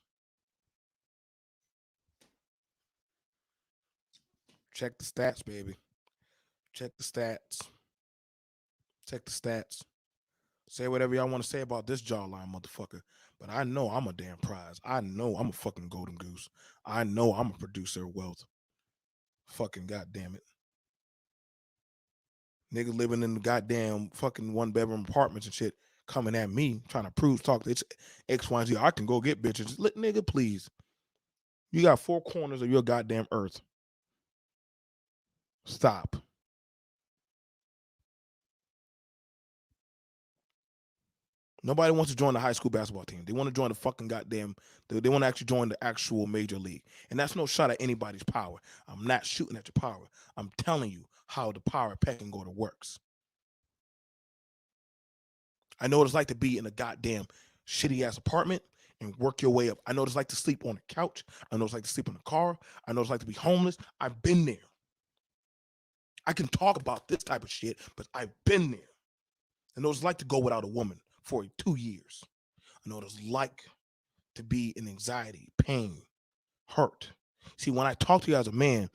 B: Check the stats, baby. Check the stats. Check the stats. Say whatever y'all want to say about this jawline, motherfucker. But I know I'm a damn prize. I know I'm a fucking golden goose. I know I'm a producer of wealth. Fucking goddamn it. Niggas living in the goddamn fucking one bedroom apartments and shit coming at me trying to prove talk it's X, Y, and Z. I can go get bitches. Nigga, please. You got 4 corners of your goddamn earth. Stop. Nobody wants to join the high school basketball team. They want to join the fucking goddamn, they want to actually join the actual major league. And that's no shot at anybody's power. I'm not shooting at your power. I'm telling you how the power pecking order works. I know what it's like to be in a goddamn shitty ass apartment and work your way up. I know what it's like to sleep on a couch. I know what it's like to sleep in a car. I know what it's like to be homeless. I've been there. I can talk about this type of shit, but I've been there. I know what it's like to go without a woman for 2 years. I know what it's like to be in anxiety, pain, hurt. See, when I talk to you as a man,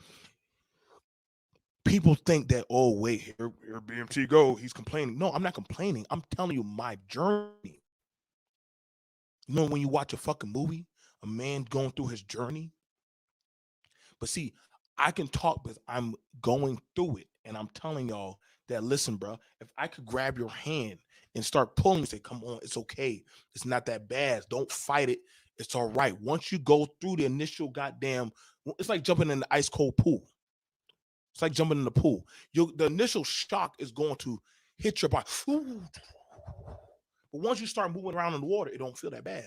B: people think that, oh, wait, here BMT go. He's complaining. No, I'm not complaining. I'm telling you my journey. You know, when you watch a fucking movie, a man going through his journey. But see, I can talk because I'm going through it. And I'm telling y'all that, listen, bro, if I could grab your hand and start pulling and say, come on, it's okay. It's not that bad. Don't fight it. It's all right. Once you go through the initial goddamn, it's like jumping in the ice cold pool. It's like jumping in the pool. The initial shock is going to hit your body. But once you start moving around in the water, it don't feel that bad.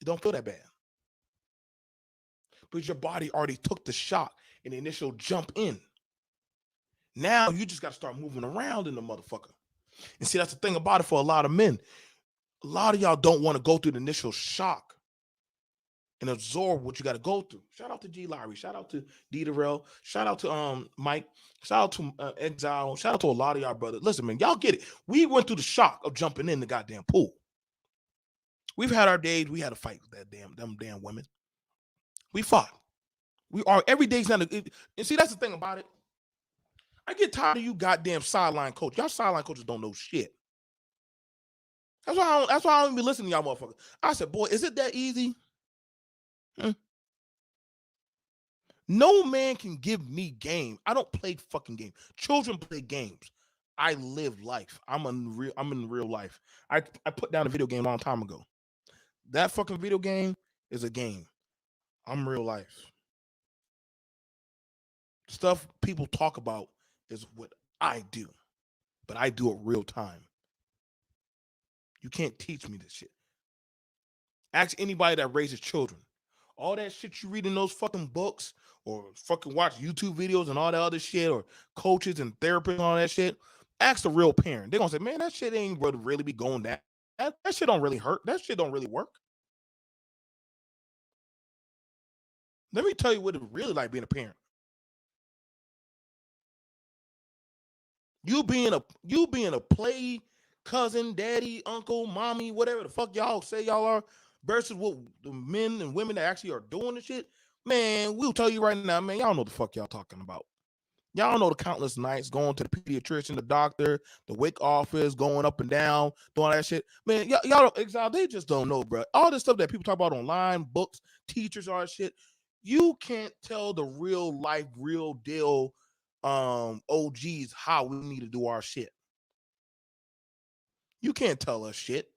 B: It don't feel that bad. Because your body already took the shock in the initial jump in. Now you just got to start moving around in the motherfucker. And see, that's the thing about it for a lot of men. A lot of y'all don't want to go through the initial shock and absorb what you got to go through. Shout out to G. Lowry. Shout out to D. Darrell. Shout out to Mike. Shout out to Exile. Shout out to a lot of y'all brothers. Listen, man, y'all get it. We went through the shock of jumping in the goddamn pool. We've had our days. We had to fight with them damn women. We fought. We are every day's not a. And see, that's the thing about it. I get tired of you goddamn sideline coach. Y'all sideline coaches don't know shit. That's why I don't even listen to y'all motherfuckers. I said, boy, is it that easy? No man can give me game. I don't play fucking game. Children play games. I live life. I'm in real life. I put down a video game a long time ago. That fucking video game is a game. I'm real life. Stuff people talk about is what I do. But I do it real time. You can't teach me this shit. Ask anybody that raises children. All that shit you read in those fucking books or fucking watch YouTube videos and all that other shit or coaches and therapists and all that shit. Ask the real parent. They're going to say, man, that shit ain't really be going down. That shit don't really hurt. That shit don't really work. Let me tell you what it's really like being a parent. You being a play cousin, daddy, uncle, mommy, whatever the fuck y'all say y'all are, versus what the men and women that actually are doing the shit. Man, we'll tell you right now, man, y'all know the fuck y'all talking about. Y'all know the countless nights going to the pediatrician, the doctor, the WIC office, going up and down, doing that shit. Man, y'all don't, they just don't know, bro. All this stuff that people talk about online, books, teachers, all that shit. You can't tell the real life, real deal OGs how we need to do our shit. You can't tell us shit.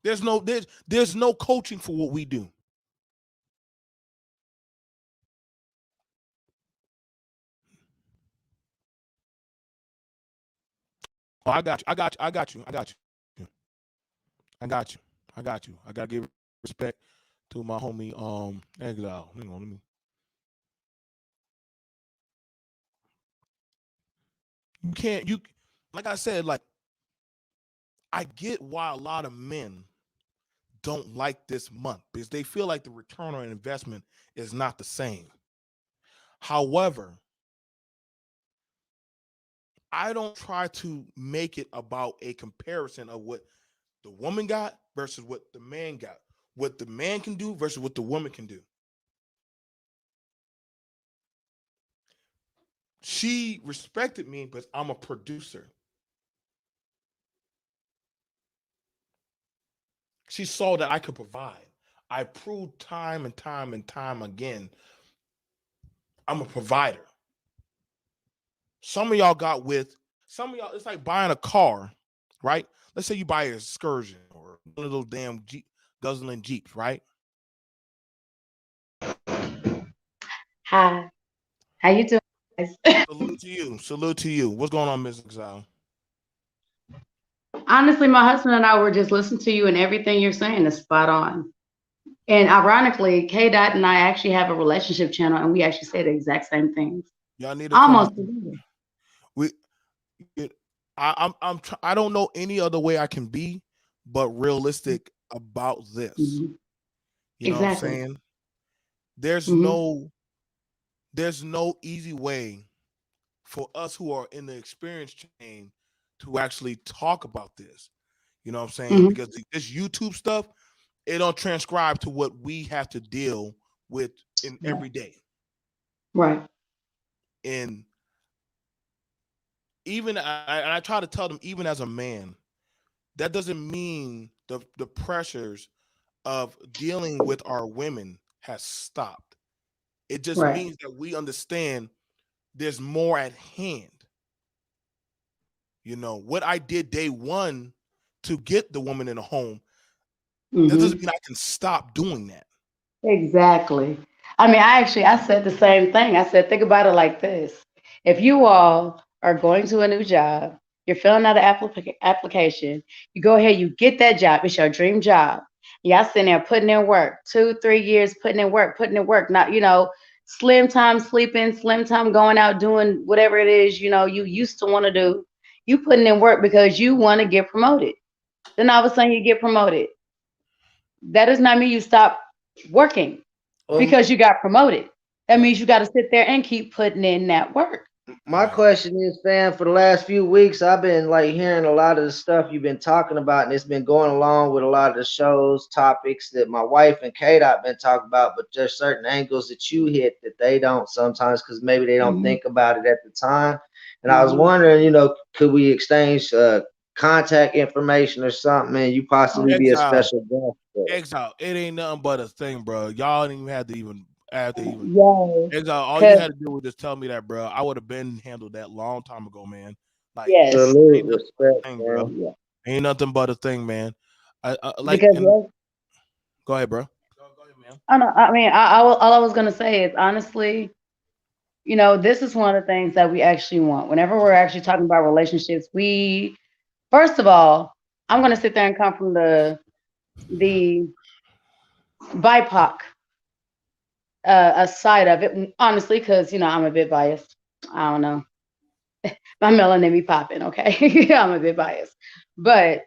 B: There's no coaching for what we do. Oh, I got you. I got you. I gotta give respect to my homie Exile. Hang on, let me. Like I said, like I get why a lot of men don't like this month because they feel like the return on investment is not the same. However, I don't try to make it about a comparison of what the woman got versus what the man got. What the man can do versus what the woman can do. She respected me, but I'm a producer. She saw that I could provide. I proved time and time and time again, I'm a provider. Some of y'all got with some of y'all. It's like buying a car, right? Let's say you buy an Excursion or one of those damn guzzling Jeeps, right?
C: Hi, how you doing, guys?
B: Salute to you. Salute to you. What's going on, Miss Exile?
C: Honestly, my husband and I were just listening to you, and everything you're saying is spot on. And ironically, K Dot and I actually have a relationship channel, and we actually say the exact same things.
B: Y'all need to come
C: Almost.
B: on. We, it, I don't know any other way I can be, but realistic about this.
C: Hmm.
B: You know what I'm
C: Exactly.
B: saying? There's
C: Hmm.
B: no, there's no easy way for us who are in the experience chain to actually talk about this. You know what I'm saying?
C: Hmm.
B: Because this YouTube stuff, it don't transcribe to what we have to deal with in
C: Right.
B: every day.
C: Right.
B: And I try to tell them, even as a man, that doesn't mean the pressures of dealing with our women has stopped. It just
C: Right.
B: means that we understand there's more at hand. You know, what I did day one to get the woman in a home, that doesn't
C: Hmm.
B: mean I can stop doing that.
C: Exactly. I mean, I said the same thing. I said, think about it like this. If you all are going to a new job, you're filling out an application, you go ahead, you get that job, it's your dream job. Y'all sitting there putting in work, 2, 3 years putting in work, not, slim time sleeping, slim time going out doing whatever it is, you used to want to do. You putting in work because you want to get promoted. Then all of a sudden you get promoted. That does not mean you stop working
D: Well,
C: because you got promoted. That
B: Right.
C: means you got to sit there and keep putting in that work.
D: my
B: Right.
D: question is, fam, for the last few weeks, I've been like hearing a lot of the stuff you've been talking about, and it's been going along with a lot of the shows, topics that my wife and Kate have been talking about, but there's certain angles that you hit that they don't sometimes because maybe they don't
C: Hmm.
D: think about it at the time. And I was
C: Hmm.
D: wondering, could we exchange contact information or something, and you possibly be a
B: Exile.
D: special guest for it?
B: Exile. It ain't nothing but a thing, bro. Y'all didn't even have to even
C: Yes.
B: Exile. All you
C: Cause
B: had to do was just tell me that, bro. I would have been handled that long time ago, man. Like,
C: yes.
D: Salute,
B: ain't nothing but
D: respect,
B: a thing, bro.
D: man.
C: Yeah.
B: Ain't nothing but a thing, man. I like
C: Because
B: and
C: yes,
B: go ahead, bro. Go ahead, man.
C: I know. I mean, all I was gonna say is honestly, this is one of the things that we actually want. Whenever we're actually talking about relationships, we first of all, I'm gonna sit there and come from the BIPOC a side of it, honestly, because I'm a bit biased. I don't know. My melanin be popping, okay? I'm a bit biased. But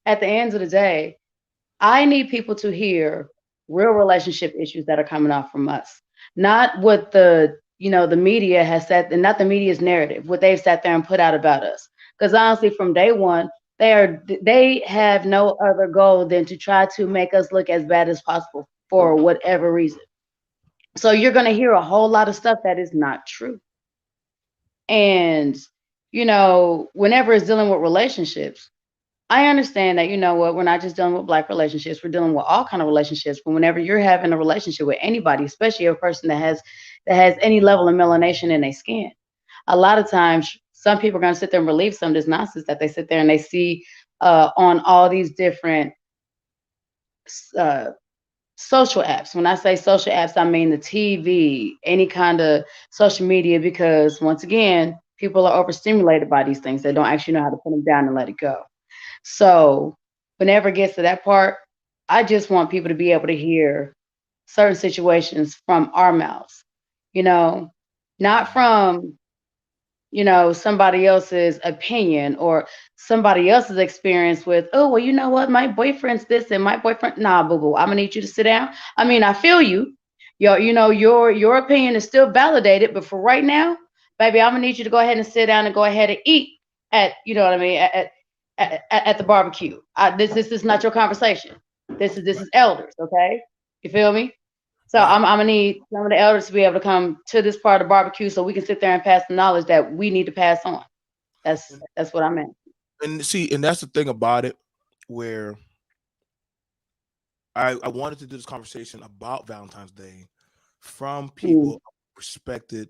C: at the end of the day, I need people to hear real relationship issues that are coming off from us. Not what the media has said, and not the media's narrative, what they've sat there and put out about us. Because honestly, from day one, they have no other goal than to try to make us look as bad as possible for whatever reason. So you're going to hear a whole lot of stuff that is not true. And, whenever it's dealing with relationships, I understand that, what, we're not just dealing with black relationships, we're dealing with all kind of relationships. But whenever you're having a relationship with anybody, especially a person that has any level of melanation in their skin, a lot of times some people are going to sit there and believe some of this nonsense that they sit there and they see on all these different uh, social apps. When I say social apps, I mean the TV, any kind of social media, because once again, people are overstimulated by these things. They don't actually know how to put them down and let it go. So whenever it gets to that part, I just want people to be able to hear certain situations from our mouths, you know, not from somebody else's opinion or somebody else's experience with, oh, well, you know what, my boyfriend's this and my boyfriend, nah, boo boo, I'm gonna need you to sit down. I mean, I feel you. Your opinion is still validated, but for right now, baby, I'm gonna need you to go ahead and sit down and go ahead and eat at, you know what I mean, at the barbecue. This is not your conversation. This is elders, okay? You feel me? So I'm gonna need some of the elders to be able to come to this part of the barbecue so we can sit there and pass the knowledge that we need to pass on.
B: and,
C: That's what I meant.
B: and see, and that's the thing about it, where I wanted to do this conversation about Valentine's Day from
C: Mm,
B: people respected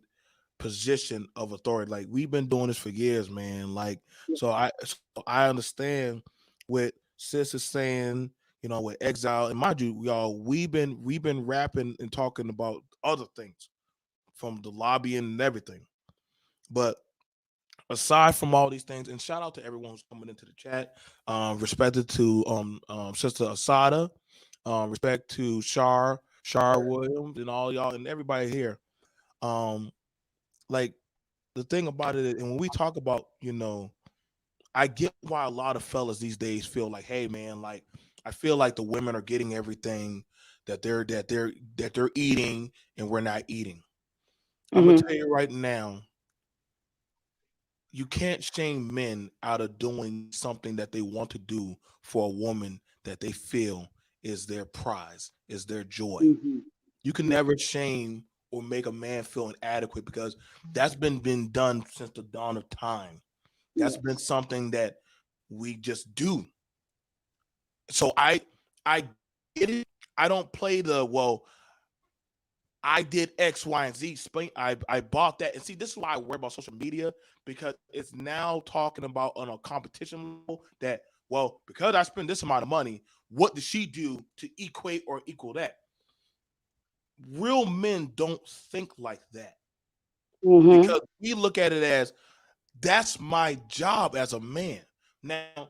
B: position of authority. Like we've been doing this for years, man. Like so I understand what sis is saying, with exile. And mind you, y'all, we've been rapping and talking about other things from the lobbying and everything. But aside from all these things, and shout out to everyone who's coming into the chat. Respected to Sister Asada, respect to Shar Williams and all y'all and everybody here. Um, like the thing about it, and when we talk about, I get why a lot of fellas these days feel like, hey man, like I feel like the women are getting everything that they're eating and we're not eating. I'm gonna
C: mm-hmm.
B: tell you right now, you can't shame men out of doing something that they want to do for a woman that they feel is their prize, is their joy.
C: Mm-hmm.
B: You can never shame or make a man feel inadequate because that's been done since the dawn of time. That's been
C: Yes.
B: something that we just do. So I get it. I don't play the well. I did X, Y, and Z. I bought that, and see, this is why I worry about social media because it's now talking about on a competition level that because I spend this amount of money, what does she do to equate or equal that? Real men don't think like that
C: Mm-hmm.
B: because we look at it as that's my job as a man. Now,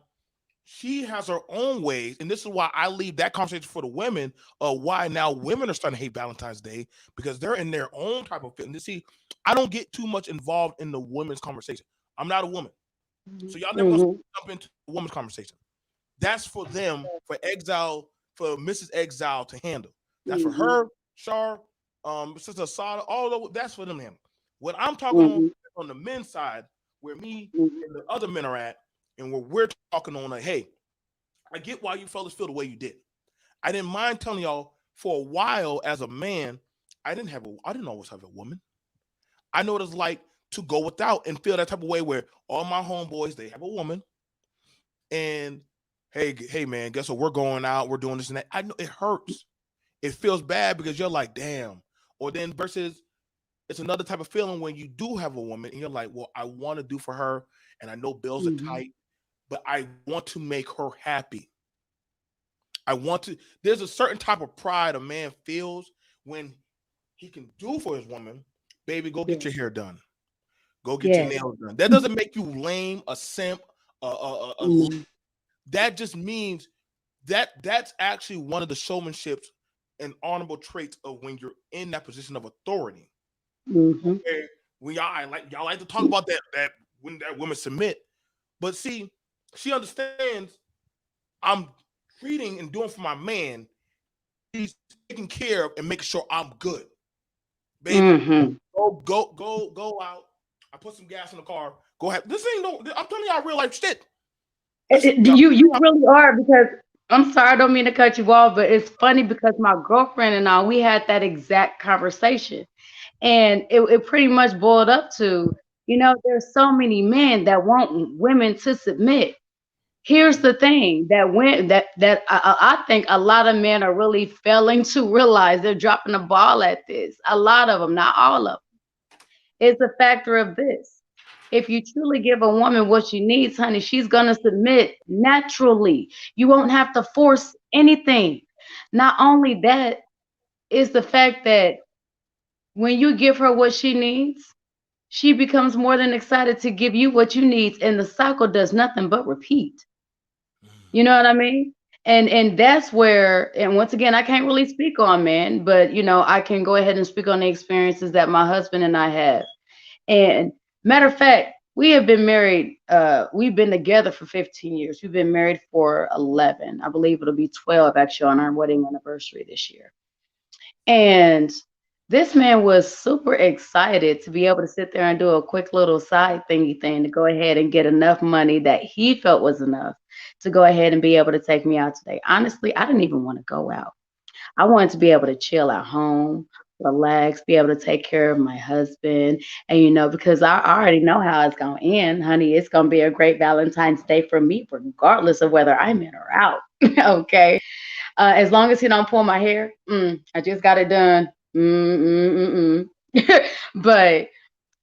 B: she has her own ways, and this is why I leave that conversation for the women of why now women are starting to hate Valentine's Day because they're in their own type of fitness. See, I don't get too much involved in the women's conversation. I'm not a woman. So y'all never gonna
C: Mm-hmm.
B: jump into the women's conversation. That's for them, for Exile, for Mrs. Exile to handle. That's for
C: Mm-hmm.
B: her, Char, Sister Sada, all of that's for them to handle. What I'm talking
C: Mm-hmm.
B: on the men's side, where me
C: Mm-hmm.
B: and the other men are at, and where we're talking on like, hey, I get why you fellas feel the way you did. I didn't mind telling y'all for a while as a man, I didn't always have a woman. I know what it's like to go without and feel that type of way where all my homeboys, they have a woman and hey man, guess what? We're going out, we're doing this and that. I know it hurts. It feels bad because you're like, damn. Or then versus it's another type of feeling when you do have a woman and you're like, well, I want to do for her and I know bills are
C: Mm-hmm.
B: tight, but I want to make her happy. I want to, there's a certain type of pride a man feels when he can do for his woman, baby, go get your
C: Yes.
B: hair done. Go get your
C: Yes.
B: nails done. That doesn't make you lame, a simp,
C: Mm-hmm.
B: that just means that's actually one of the showmanships and honorable traits of when you're in that position of authority.
C: Mm-hmm.
B: Okay, when y'all like to talk about that when that women submit, but see, she understands I'm treating and doing for my man. He's taking care of and making sure I'm good, baby.
C: Mm-hmm.
B: Go out. I put some gas in the car. Go ahead. This ain't no. I'm telling y'all real life shit. Y'all,
C: You really are because I'm sorry, I don't mean to cut you off, but it's funny because my girlfriend and I we had that exact conversation, and it pretty much boiled up to, there's so many men that want women to submit. Here's the thing that when that I think a lot of men are really failing to realize they're dropping the ball at this. A lot of them, not all of them. It's a factor of this. If you truly give a woman what she needs, honey, she's going to submit naturally. You won't have to force anything. Not only that, is the fact that when you give her what she needs, she becomes more than excited to give you what you need, and the cycle does nothing but repeat. You know what I mean? And that's where, and once again, I can't really speak on men, but I can go ahead and speak on the experiences that my husband and I have. And matter of fact, we have been married, we've been together for 15 years. We've been married for 11. I believe it'll be 12 actually on our wedding anniversary this year. And this man was super excited to be able to sit there and do a quick little side thingy thing to go ahead and get enough money that he felt was enough to go ahead and be able to take me out today. Honestly, I didn't even want to go out. I wanted to be able to chill at home, relax, be able to take care of my husband. And, because I already know how it's going to end, honey. It's going to be a great Valentine's Day for me, regardless of whether I'm in or out. Okay. As long as he don't pull my hair, I just got it done. But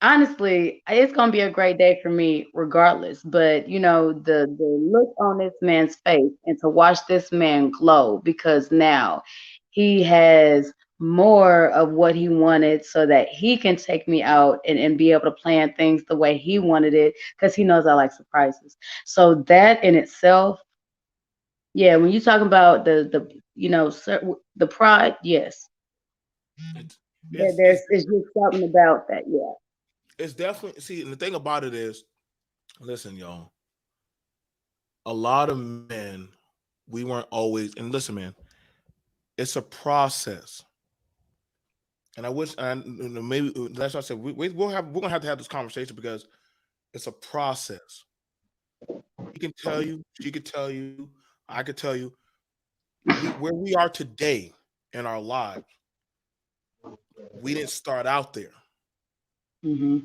C: honestly, it's gonna be a great day for me regardless. But the look on this man's face and to watch this man glow because now he has more of what he wanted so that he can take me out and be able to plan things the way he wanted it because he knows I like surprises. So that in itself, yeah, when you talking about the pride, yes,
B: It's it's
C: there's just something about that, yeah.
B: it's definitely, see, and the thing about it is, listen, y'all, a lot of men, we weren't always, and listen, man, it's a process. And I wish, and maybe that's what I said. We're gonna have to have this conversation because it's a process. He can tell you, she could tell you, I could tell you, where we are today in our lives, we didn't start out there.
C: Hmm.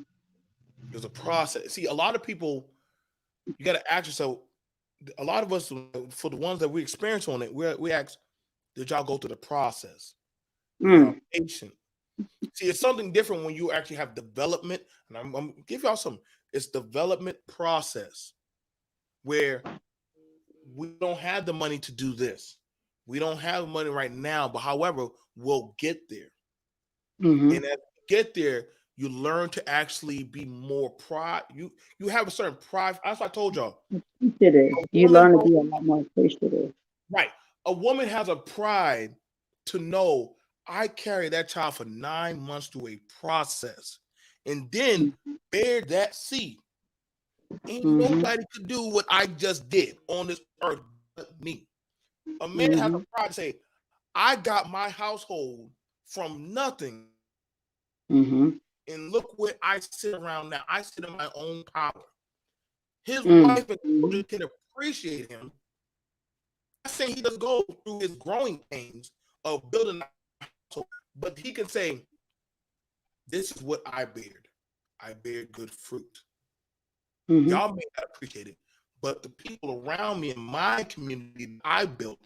B: There's a process. See, a lot of people, you got to ask yourself. A lot of us, for the ones that we experience on it, we ask, did y'all go through the process? Were y'all
C: Mm.
B: patient? See, it's something different when you actually have development, and I'm give y'all some. It's development process where we don't have the money to do this. We don't have money right now, but however, we'll get there.
C: Hmm.
B: And as you get there, you learn to actually be more pride. You have a certain pride. That's what I told y'all.
C: Appreciative.
B: A
C: You
B: woman,
C: learn to be a lot more appreciative.
B: right? A woman has a pride to know I carry that child for 9 months through a process, and then bear that seed. Ain't
C: Hmm.
B: nobody could do what I just did on this earth but me. A man has a
C: Hmm.
B: pride to say, I got my household from nothing,
C: Hmm.
B: and look where I sit around now. I sit in my own power. His
C: Mm.
B: wife and
C: Hmm.
B: children can appreciate him. I'm saying he doesn't go through his growing pains of building a household, but he can say, this is what I bared. I bared good fruit.
C: Hmm.
B: Y'all may not appreciate it, but the people around me in my community I built,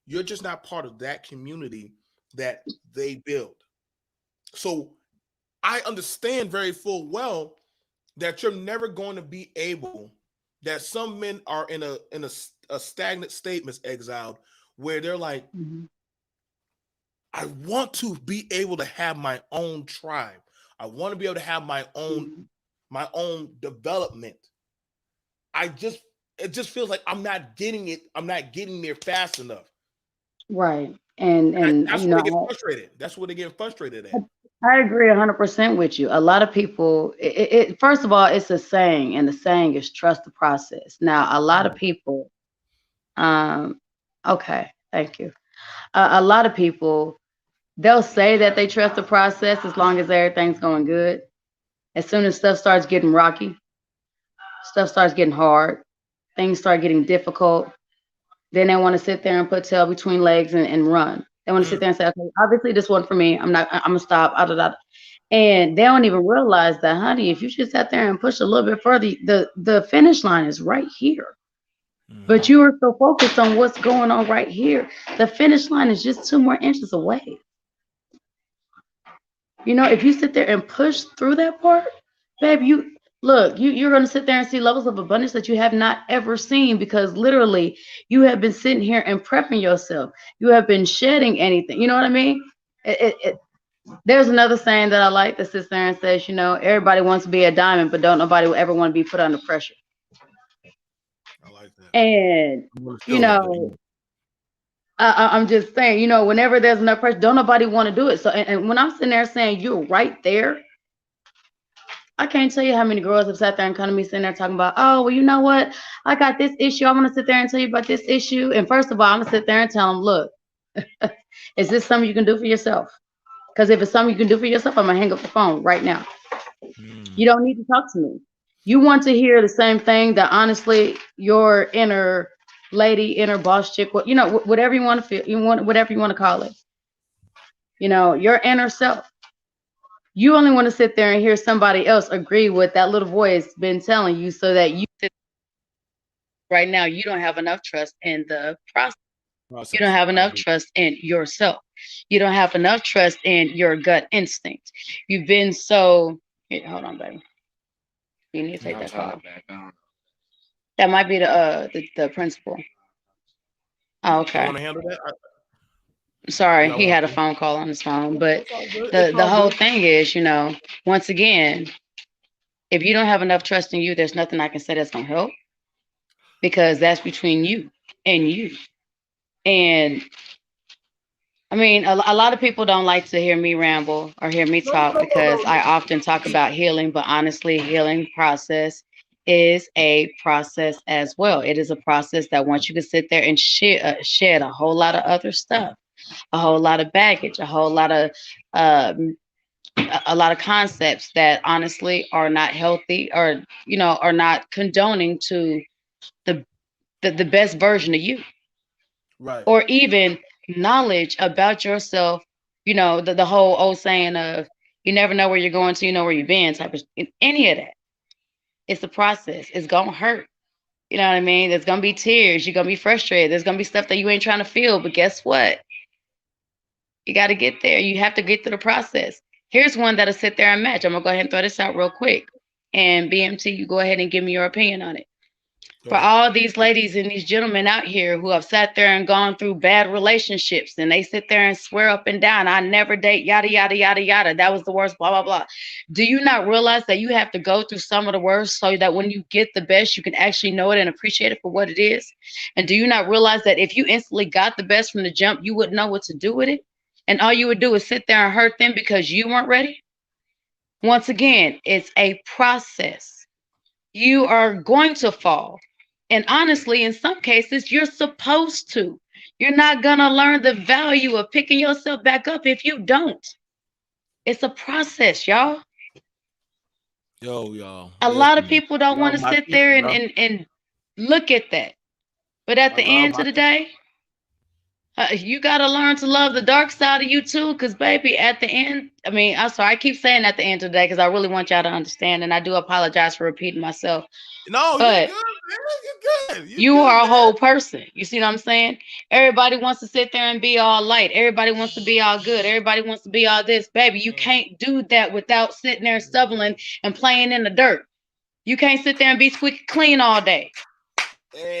B: you're just not part of that community that they build. So I understand very full well that you're never going to be able, that some men are in a stagnant state, Miss Exiled, where they're like,
C: Hmm.
B: I want to be able to have my own tribe. I want to be able to have my own development. I just it just feels like I'm not getting it. I'm not getting there fast enough.
C: Right. And
B: And
C: and
B: that's
C: you
B: where they get
C: know,
B: frustrated. That's where they get frustrated
C: I,
B: at.
C: I agree 100% with you. A lot of people, first of all, it's a saying, and the saying is trust the process. Now, a lot of people, um, okay, thank you. A lot of people, they'll say that they trust the process as long as everything's going good. As soon as stuff starts getting rocky, stuff starts getting hard, things start getting difficult, then they want to sit there and put tail between legs and run. They want to sit
B: Mm,
C: there and say, okay, obviously this one for me. I'm gonna stop. And they don't even realize that, honey, if you just sat there and push a little bit further, the finish line is right here. But
B: mhm.
C: you are so focused on what's going on right here. The finish line is just 2 more inches away. If you sit there and push through that part, babe, you're gonna sit there and see levels of abundance that you have not ever seen because literally you have been sitting here and prepping yourself. You have been shedding anything. You know what I mean? There's another saying that I like that sits there and says, everybody wants to be a diamond, but don't nobody will ever want to be put under pressure.
B: I like that.
C: And
B: I'm gonna
C: you
B: steal that.
C: know, I'm just saying, whenever there's enough pressure, don't nobody want to do it. So, and when I'm sitting there saying you're right there, I can't tell you how many girls have sat there and come to me sitting there talking about, oh, well, you know what? I got this issue. I'm going to sit there and tell you about this issue. And first of all, I'm going to sit there and tell them, look, is this something you can do for yourself? Because if it's something you can do for yourself, I'm going to hang up the phone right now.
B: Mm,
C: You don't need to talk to me. You want to hear the same thing that honestly your inner lady, inner boss chick, whatever you want to feel, whatever you want to call it. Your inner self. You only want to sit there and hear somebody else agree with that little voice been telling you, so that you sit right now. You don't have enough trust in the process. You don't
B: Process.
C: have
B: I
C: enough
B: agree.
C: trust in yourself. You don't have enough trust in your gut instinct. You've been so. Here, hold on, baby. You need to take
B: Yeah, I'll
C: that
B: turn
C: call.
B: it back on.
C: That might be the principal. Oh,
B: You
C: okay.
B: want to handle that?
C: Sorry,
B: Y'all
C: he
B: want
C: had a
B: to?
C: phone call on his phone. But
B: It's all good. It's
C: the
B: all
C: whole
B: good.
C: thing is, once again, if you don't have enough trust in you, there's nothing I can say that's gonna help, because that's between you and you. And I mean, a lot of people don't like to hear me ramble or hear me
B: No,
C: talk,
B: no, no,
C: because
B: no.
C: I often talk about healing, but honestly, healing process is a process as well. It is a process that once you can sit there and shed a whole lot of other stuff, a whole lot of baggage, a whole lot of um, a lot of concepts that honestly are not healthy, or are not condoning to the the best version of you,
B: Right.
C: or even knowledge about yourself. The whole old saying of, you never know where you're going to, you know where you've been, type of any of that. It's a process. It's gonna hurt. You know what I mean? There's gonna be tears. You're gonna be frustrated. There's gonna be stuff that you ain't trying to feel. But guess what? You got to get there. You have to get through the process. Here's one that'll sit there and match. I'm gonna go ahead and throw this out real quick. And BMT, you go ahead and give me your opinion on it.
B: Go
C: For
B: ahead.
C: all these ladies and these gentlemen out here who have sat there and gone through bad relationships, and they sit there and swear up and down, I never date, yada, yada, yada, yada. That was the worst, blah, blah, blah. Do you not realize that you have to go through some of the worst, so that when you get the best, you can actually know it and appreciate it for what it is? And do you not realize that if you instantly got the best from the jump, you wouldn't know what to do with it? And all you would do is sit there and hurt them because you weren't ready? Once again, it's a process. You are going to fall. And honestly, in some cases, you're supposed to. You're not going to learn the value of picking yourself back up if you don't. It's a process, y'all.
B: Yo, y'all,
C: A lot of
B: listen.
C: people don't
B: Y'all
C: want to
B: my
C: sit
B: people,
C: there and,
B: bro.
C: and, and look at that. But at
B: I
C: the
B: love
C: end
B: my
C: of the
B: people.
C: day, you got to learn to love the dark side of you too. Because, baby, at the end, I mean, I'm sorry, I keep saying at the end of the day because I really want y'all to understand. And I do apologize for repeating myself.
B: No, you
C: But
B: good, man. You good. You
C: you
B: good,
C: are a
B: man.
C: whole person. You see what I'm saying? Everybody wants to sit there and be all light. Everybody wants to be all good. Everybody wants to be all this. Baby, you
B: Mm.
C: can't do that without sitting there stumbling and playing in the dirt. You can't sit there and be squeaky clean all day.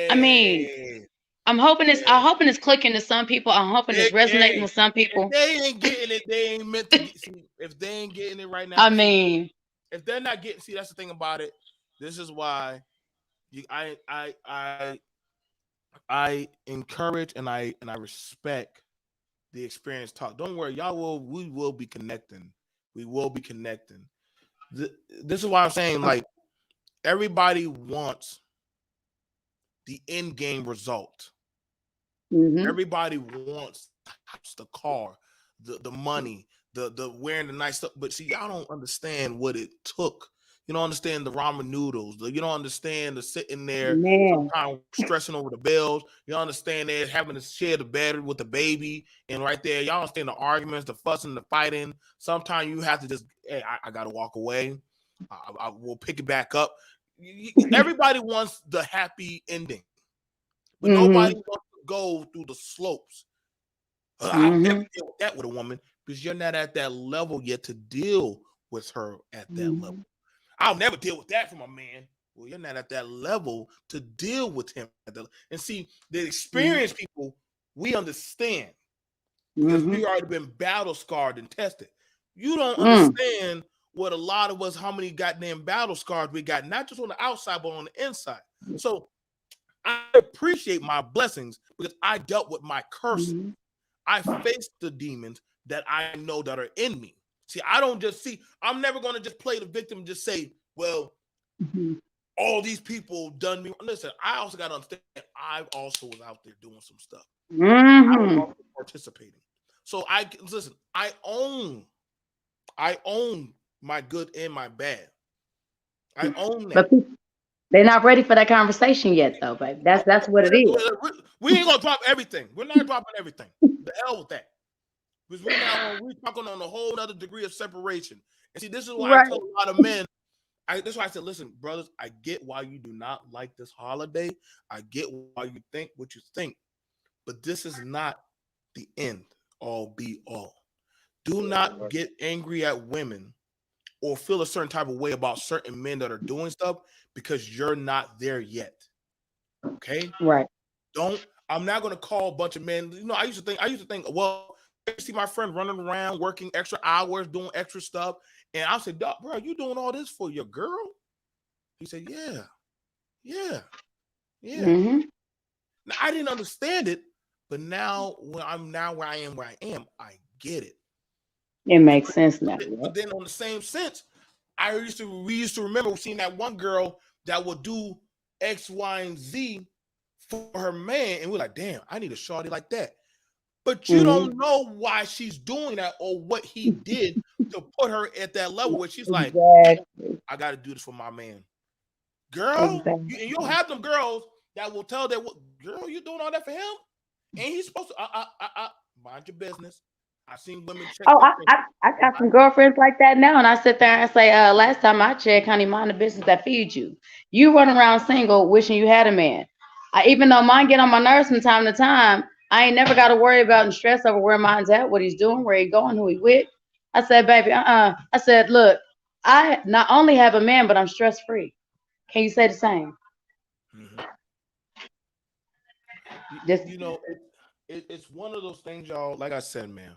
C: I mean,
B: Hey,
C: I'm
B: hey,
C: hoping it's clicking to some people. I'm hoping it's resonating
B: hey.
C: with some
B: If
C: people.
B: they ain't getting it, they ain't meant to get. See, if they ain't getting it right
C: I
B: now, see,
C: mean,
B: if they're not getting, see, that's the thing about it. This is why I encourage and I respect the experience talk. Don't worry, we will be connecting. We will be connecting. This is why I'm saying, like, everybody wants the end game result.
C: mm-hmm,
B: Everybody wants the house, the car, the money, the wearing the nice stuff. But see, y'all don't understand what it took. You don't understand the ramen noodles. You don't understand the sitting there
C: man.
B: sometimes stressing over the bills. You don't understand that having to share the bed with the baby, and right there, y'all understand the arguments, the fussing, the fighting. Sometimes you have to just, hey, I got to walk away. I will pick it back up. Everybody wants the happy ending, but nobody
C: Mm-hmm,
B: wants to go through the slopes. I'll never
C: mm-hmm,
B: deal with that with a woman because you're not at that level yet to deal with her at that level.
C: mm-hmm,
B: I'll never deal with that from a man. Well, you're not at that level to deal with him. And see, the experienced people, we understand because
C: mm-hmm,
B: we already been battle scarred and tested. You don't
C: mm,
B: understand what a lot of us, how many goddamn battle scars we got, not just on the outside, but on the inside. So I appreciate my blessings because I dealt with my curses.
C: mm-hmm,
B: I faced the demons that I know that are in me. See, I don't just see, I'm never going to just play the victim and just say, well,
C: mm-hmm,
B: all these people done me. Listen, I also got to understand I also was out there doing some stuff. I was
C: mm-hmm.
B: also participating. So I listen, I own my good and my bad. I own that.
C: But They're not ready for that conversation yet, though, baby. That's what it is.
B: We ain't gonna drop everything. We're not dropping everything. The hell with that. Because we're talking on a whole other degree of separation. And see, this is why I
C: Right.
B: tell a lot of men. That's why I said, listen, brothers, I get why you do not like this holiday. I get why you think what you think, but this is not the end all be all. Do not get angry at women or feel a certain type of way about certain men that are doing stuff because you're not there yet. Okay?
C: Right.
B: I'm not gonna call a bunch of men. You know, I used to think, well, I see my friend running around working extra hours, doing extra stuff. And I said, Doc, bro, you doing all this for your girl? He said, yeah.
C: Mm-hmm.
B: Now, I didn't understand it, but now where I am, I get it.
C: It makes sense now.
B: But then on the same sense, we used to remember seeing that one girl that would do X, Y, and Z for her man, and we're like, damn, I need a shorty like that. But you don't know why she's doing that or what he did to put her at that level where she's like,
C: Exactly.
B: I got to do this for my man. Girl, and you'll have them girls that will tell that, girl, you doing all that for him? And he's supposed to, mind your business. I seen women check.
C: Oh, I got some girlfriends like that now, and I sit there and say, last time I checked, honey, mind the business that feeds you. You run around single, wishing you had a man. Even though mine get on my nerves from time to time, I ain't never got to worry about and stress over where mine's at, what he's doing, where he going, who he with. I said, baby, I said, look, I not only have a man, but I'm stress free. Can you say the same?
B: Mm-hmm.
C: Just
B: You know, it's one of those things, y'all. Like I said, man,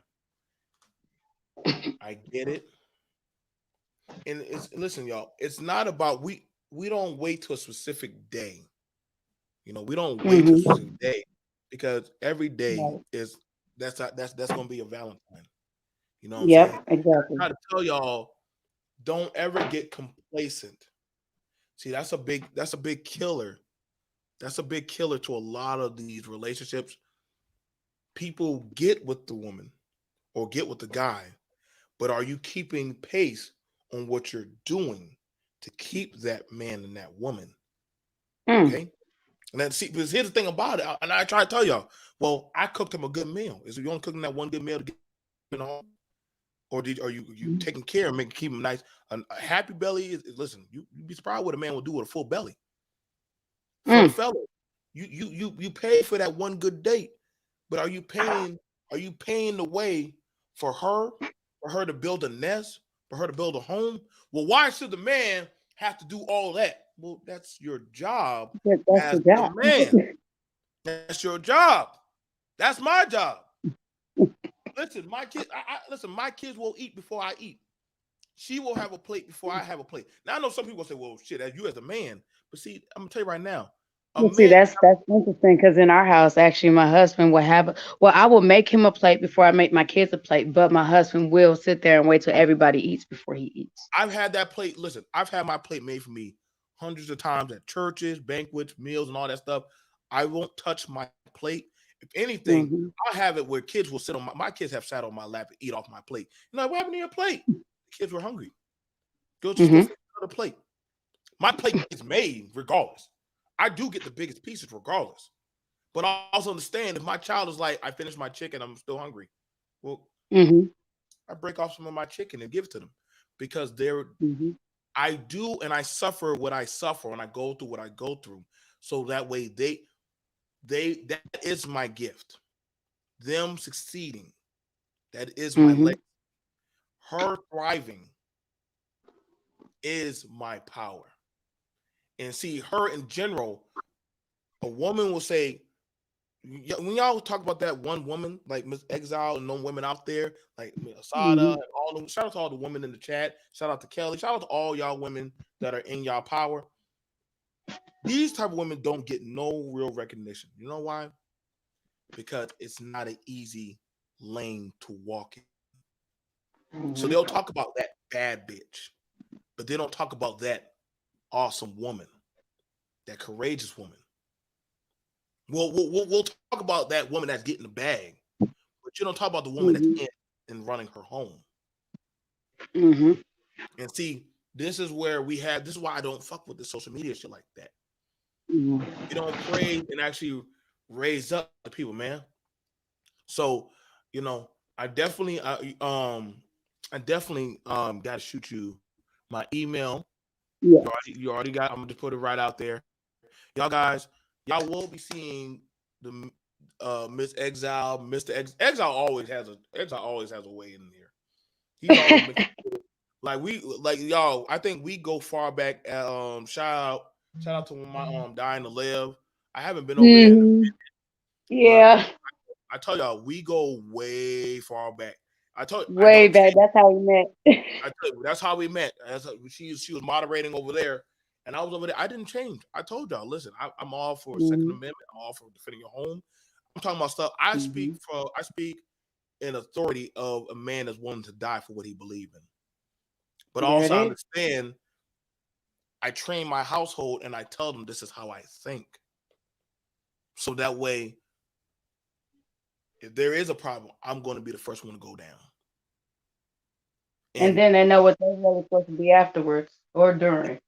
B: I get it. And listen, y'all, it's not about we don't wait to a specific day. You know, we don't wait to a specific day because every day is that's gonna be a Valentine. You know what I'm
C: Yep,
B: saying?
C: exactly.
B: I try to tell y'all, don't ever get complacent. See, that's a big killer. That's a big killer to a lot of these relationships. People get with the woman or get with the guy, but are you keeping pace on what you're doing to keep that man and that woman? Okay. And then see, because here's the thing about it, and I try to tell y'all, well, I cooked him a good meal. Is you only cooking that one good meal to get him home? Or are you taking care and keep him nice? A happy belly is listen, you'd be surprised what a man will do with a full belly. For a fella, you pay for that one good date, but are you paying the way for her to build a nest, for her to build a home? Well, why should the man have to do all that? Well, that's your job
C: That's
B: as
C: the
B: the
C: job.
B: man. That's your job. That's my job. Listen, my kids. Listen. My kids will eat before I eat. She will have a plate before I have a plate. Now I know some people say, "Well, shit, as you as a man," but see, I'm gonna tell you right now, a
C: Well, see,
B: man.
C: that's interesting because in our house, actually, my husband will have. Well, I will make him a plate before I make my kids a plate, but my husband will sit there and wait till everybody eats before he eats.
B: I've had that plate. Listen, I've had my plate made for me hundreds of times at churches, banquets, meals, and all that stuff. I won't touch my plate. If anything,
C: Mm-hmm.
B: I'll have it where kids will sit on my kids have sat on my lap and eat off my plate. You know, what happened to your plate? The kids were hungry. Go just go
C: Mm-hmm.
B: for another plate. My plate is made regardless. I do get the biggest pieces regardless. But I also understand if my child is like, I finished my chicken, I'm still hungry. Well,
C: Mm-hmm.
B: I break off some of my chicken and give it to them because
C: Mm-hmm.
B: I do and I suffer what I suffer and I go through what I go through. So that way that is my gift. Them succeeding, that is my
C: Mm-hmm.
B: legacy. Her thriving is my power. And see, her in general, a woman will say, when y'all talk about that one woman, like Miss Exile and no women out there, like Asada
C: Mm-hmm.
B: and all them, shout out to all the women in the chat. Shout out to Kelly. Shout out to all y'all women that are in y'all power. These type of women don't get no real recognition. You know why? Because it's not an easy lane to walk in. So
C: Mm-hmm.
B: they'll talk about that bad bitch, but they don't talk about that awesome woman, that courageous woman. We'll talk about that woman that's getting the bag, but you don't talk about the woman that's
C: Mm-hmm.
B: in and running her home.
C: Mm-hmm.
B: And see, This is where we have. This is why I don't fuck with the social media shit like that.
C: Mhm.
B: You don't praise and actually raise up the people, man. So, you know, I definitely got to shoot you my email.
C: Yeah.
B: You already got. I'm gonna just put it right out there. Y'all guys, y'all will be seeing the Miss Exile, Mr. Exile always has a way in here. He's always making like we like y'all. I think we go far back. Shout out to my dying to live. I haven't been over there,
C: Hmm.
B: but
C: Yeah.
B: I tell y'all we go way far back. I
C: Way
B: don't
C: back.
B: change.
C: That's how we met.
B: I tell you, that's how we met. She was moderating over there, and I was over there. I didn't change. I told y'all, listen, I'm all for Second
C: Hmm.
B: Amendment. I'm all for defending your home. I'm talking about stuff. I speak in authority of a man that's willing to die for what he believes in. But
C: There it
B: also I
C: is.
B: understand. I train my household, and I tell them this is how I think. So that way, if there is a problem, I'm going to be the first one to go down.
C: And
B: And
C: then they know what they're really supposed to be afterwards or during.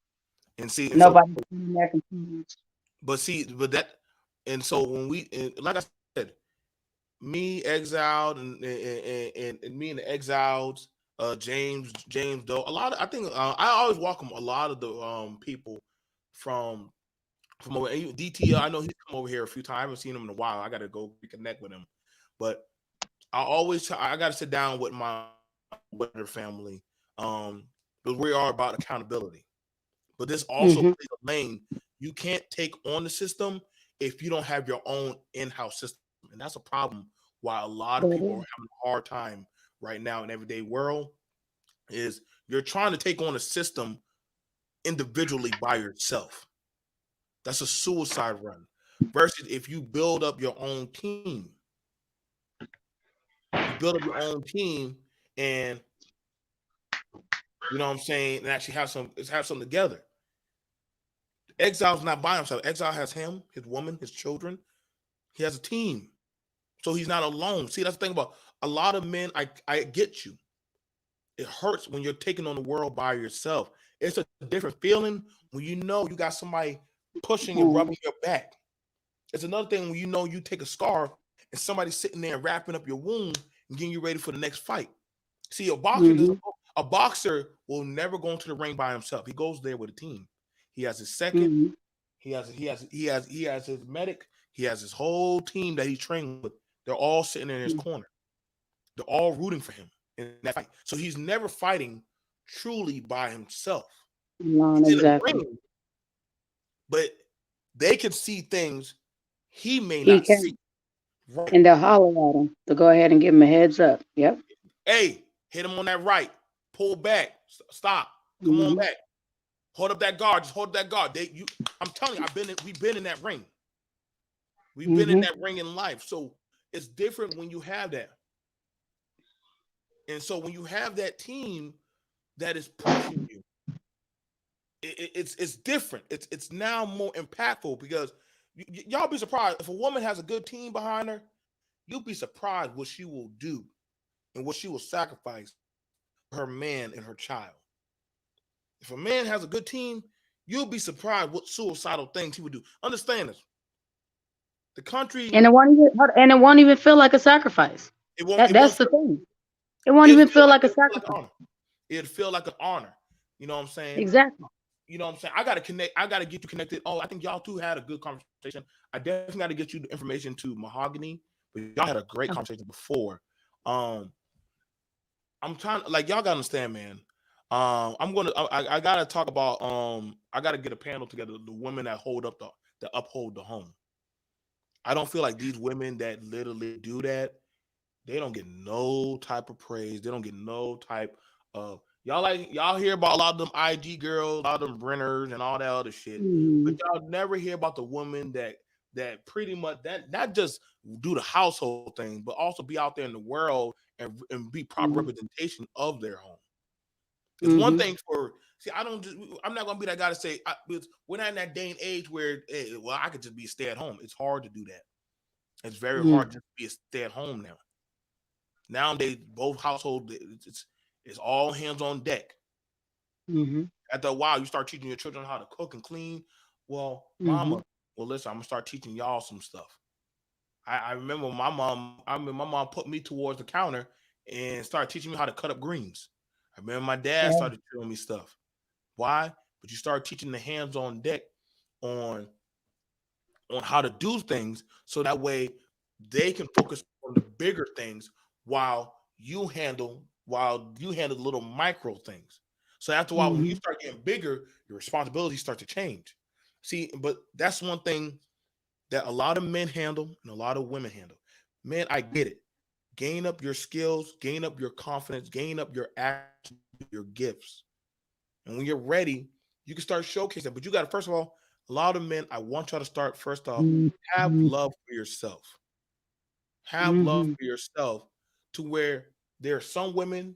B: and see, and so,
C: Nobody's in there confused.
B: but that, and so when like I said, me exiled and me and the exiles, James Doe. A lot of I think I always welcome a lot of the people from over DTL. I know he's come over here a few times. I haven't seen him in a while. I got to go reconnect with him, but I got to sit down with my Weather family, because we are about accountability. But this also
C: Hmm.
B: plays a lane. You can't take on the system if you don't have your own in-house system, and that's a problem. Why a lot of
C: There it
B: people are
C: is.
B: having a hard time right now in everyday world is you're trying to take on a system individually by yourself. That's a suicide run. Versus if you build up your own team, you build up your own team, and you know what I'm saying, and actually have something together. Exile's not by himself. Exile has him, his woman, his children. He has a team. So he's not alone. See, that's the thing about a lot of men. I get you. It hurts when you're taking on the world by yourself. It's a different feeling when you know you got somebody pushing and
C: Mhm.
B: rubbing your back. It's another thing when you know you take a scarf and somebody's sitting there wrapping up your wound and getting you ready for the next fight. See,
C: Mhm.
B: a boxer will never go into the ring by himself. He goes there with a team. He has his second.
C: Mhm.
B: He has his medic. He has his whole team that he's trained with. They're all sitting in his corner. They're all rooting for him in that fight. So he's never fighting truly by himself.
C: Alone,
B: He's in the
C: exactly.
B: ring, but they can see things he may
C: He
B: not see.
C: can.
B: Right.
C: And they'll holler at him to go ahead and give him a heads up. Yep.
B: Hey, hit him on that right. Pull back. Stop. Come on
C: Hmm.
B: back. Hold up that guard. Just hold up that guard. I'm telling you, we've been in that ring. We've been in
C: Hmm.
B: that ring in life. So it's different when you have that. And so when you have that team that is pushing you, it's different. It's now more impactful because y'all be surprised if a woman has a good team behind her. You'll be surprised what she will do and what she will sacrifice for her man and her child. If a man has a good team, you'll be surprised what suicidal things he would do. Understand this: the country,
C: And it won't even feel like a sacrifice.
B: it
C: That's
B: won't
C: the
B: feel,
C: thing. It won't even feel like a
B: it'll feel like an
C: sacrifice.
B: honor. It'll feel like an honor. You know what I'm saying?
C: Exactly.
B: You know what I'm saying? I gotta connect. I gotta get you connected. Oh, I think y'all two had a good conversation. I definitely gotta get you the information to Mahogany, but y'all had a great conversation before. Um, I'm trying like y'all gotta understand, man. I gotta talk about I gotta get a panel together, the women that uphold the home. I don't feel like these women that literally do that, they don't get no type of praise. They don't get no type of y'all hear about a lot of them IG girls, a lot of them Brenners and all that other shit. But
C: Hmm.
B: y'all never hear about the women that pretty much that not just do the household thing, but also be out there in the world and be proper
C: Hmm.
B: representation of their home. It's one
C: Hmm.
B: thing for see, I'm not gonna be that guy to say we're not in that day and age where well I could just be a stay at home. It's hard to do that. It's very
C: Hmm.
B: hard to be a stay at home now. Nowadays, both household it's all hands on deck.
C: Mhm.
B: After a while, you start teaching your children how to cook and clean. Well, mama,
C: Mhm.
B: well, listen, I'm gonna start teaching y'all some stuff. I remember my mom. I mean, my mom put me towards the counter and started teaching me how to cut up greens. I remember my dad
C: Yeah.
B: started showing me stuff. Why? But you start teaching the hands on deck on how to do things, so that way they can focus on the bigger things while you handle the little micro things. So after a while, when you
C: Mhm.
B: start getting bigger, your responsibilities start to change. See, but that's one thing that a lot of men handle and a lot of women handle. Men, I get it. Gain up your skills, gain up your confidence, gain up your your gifts. And when you're ready, you can start showcasing. But you got to, first of all, a lot of men, I want y'all to start first off, have
C: Mhm.
B: love for yourself. Have love
C: Mhm.
B: for yourself to where there are some women,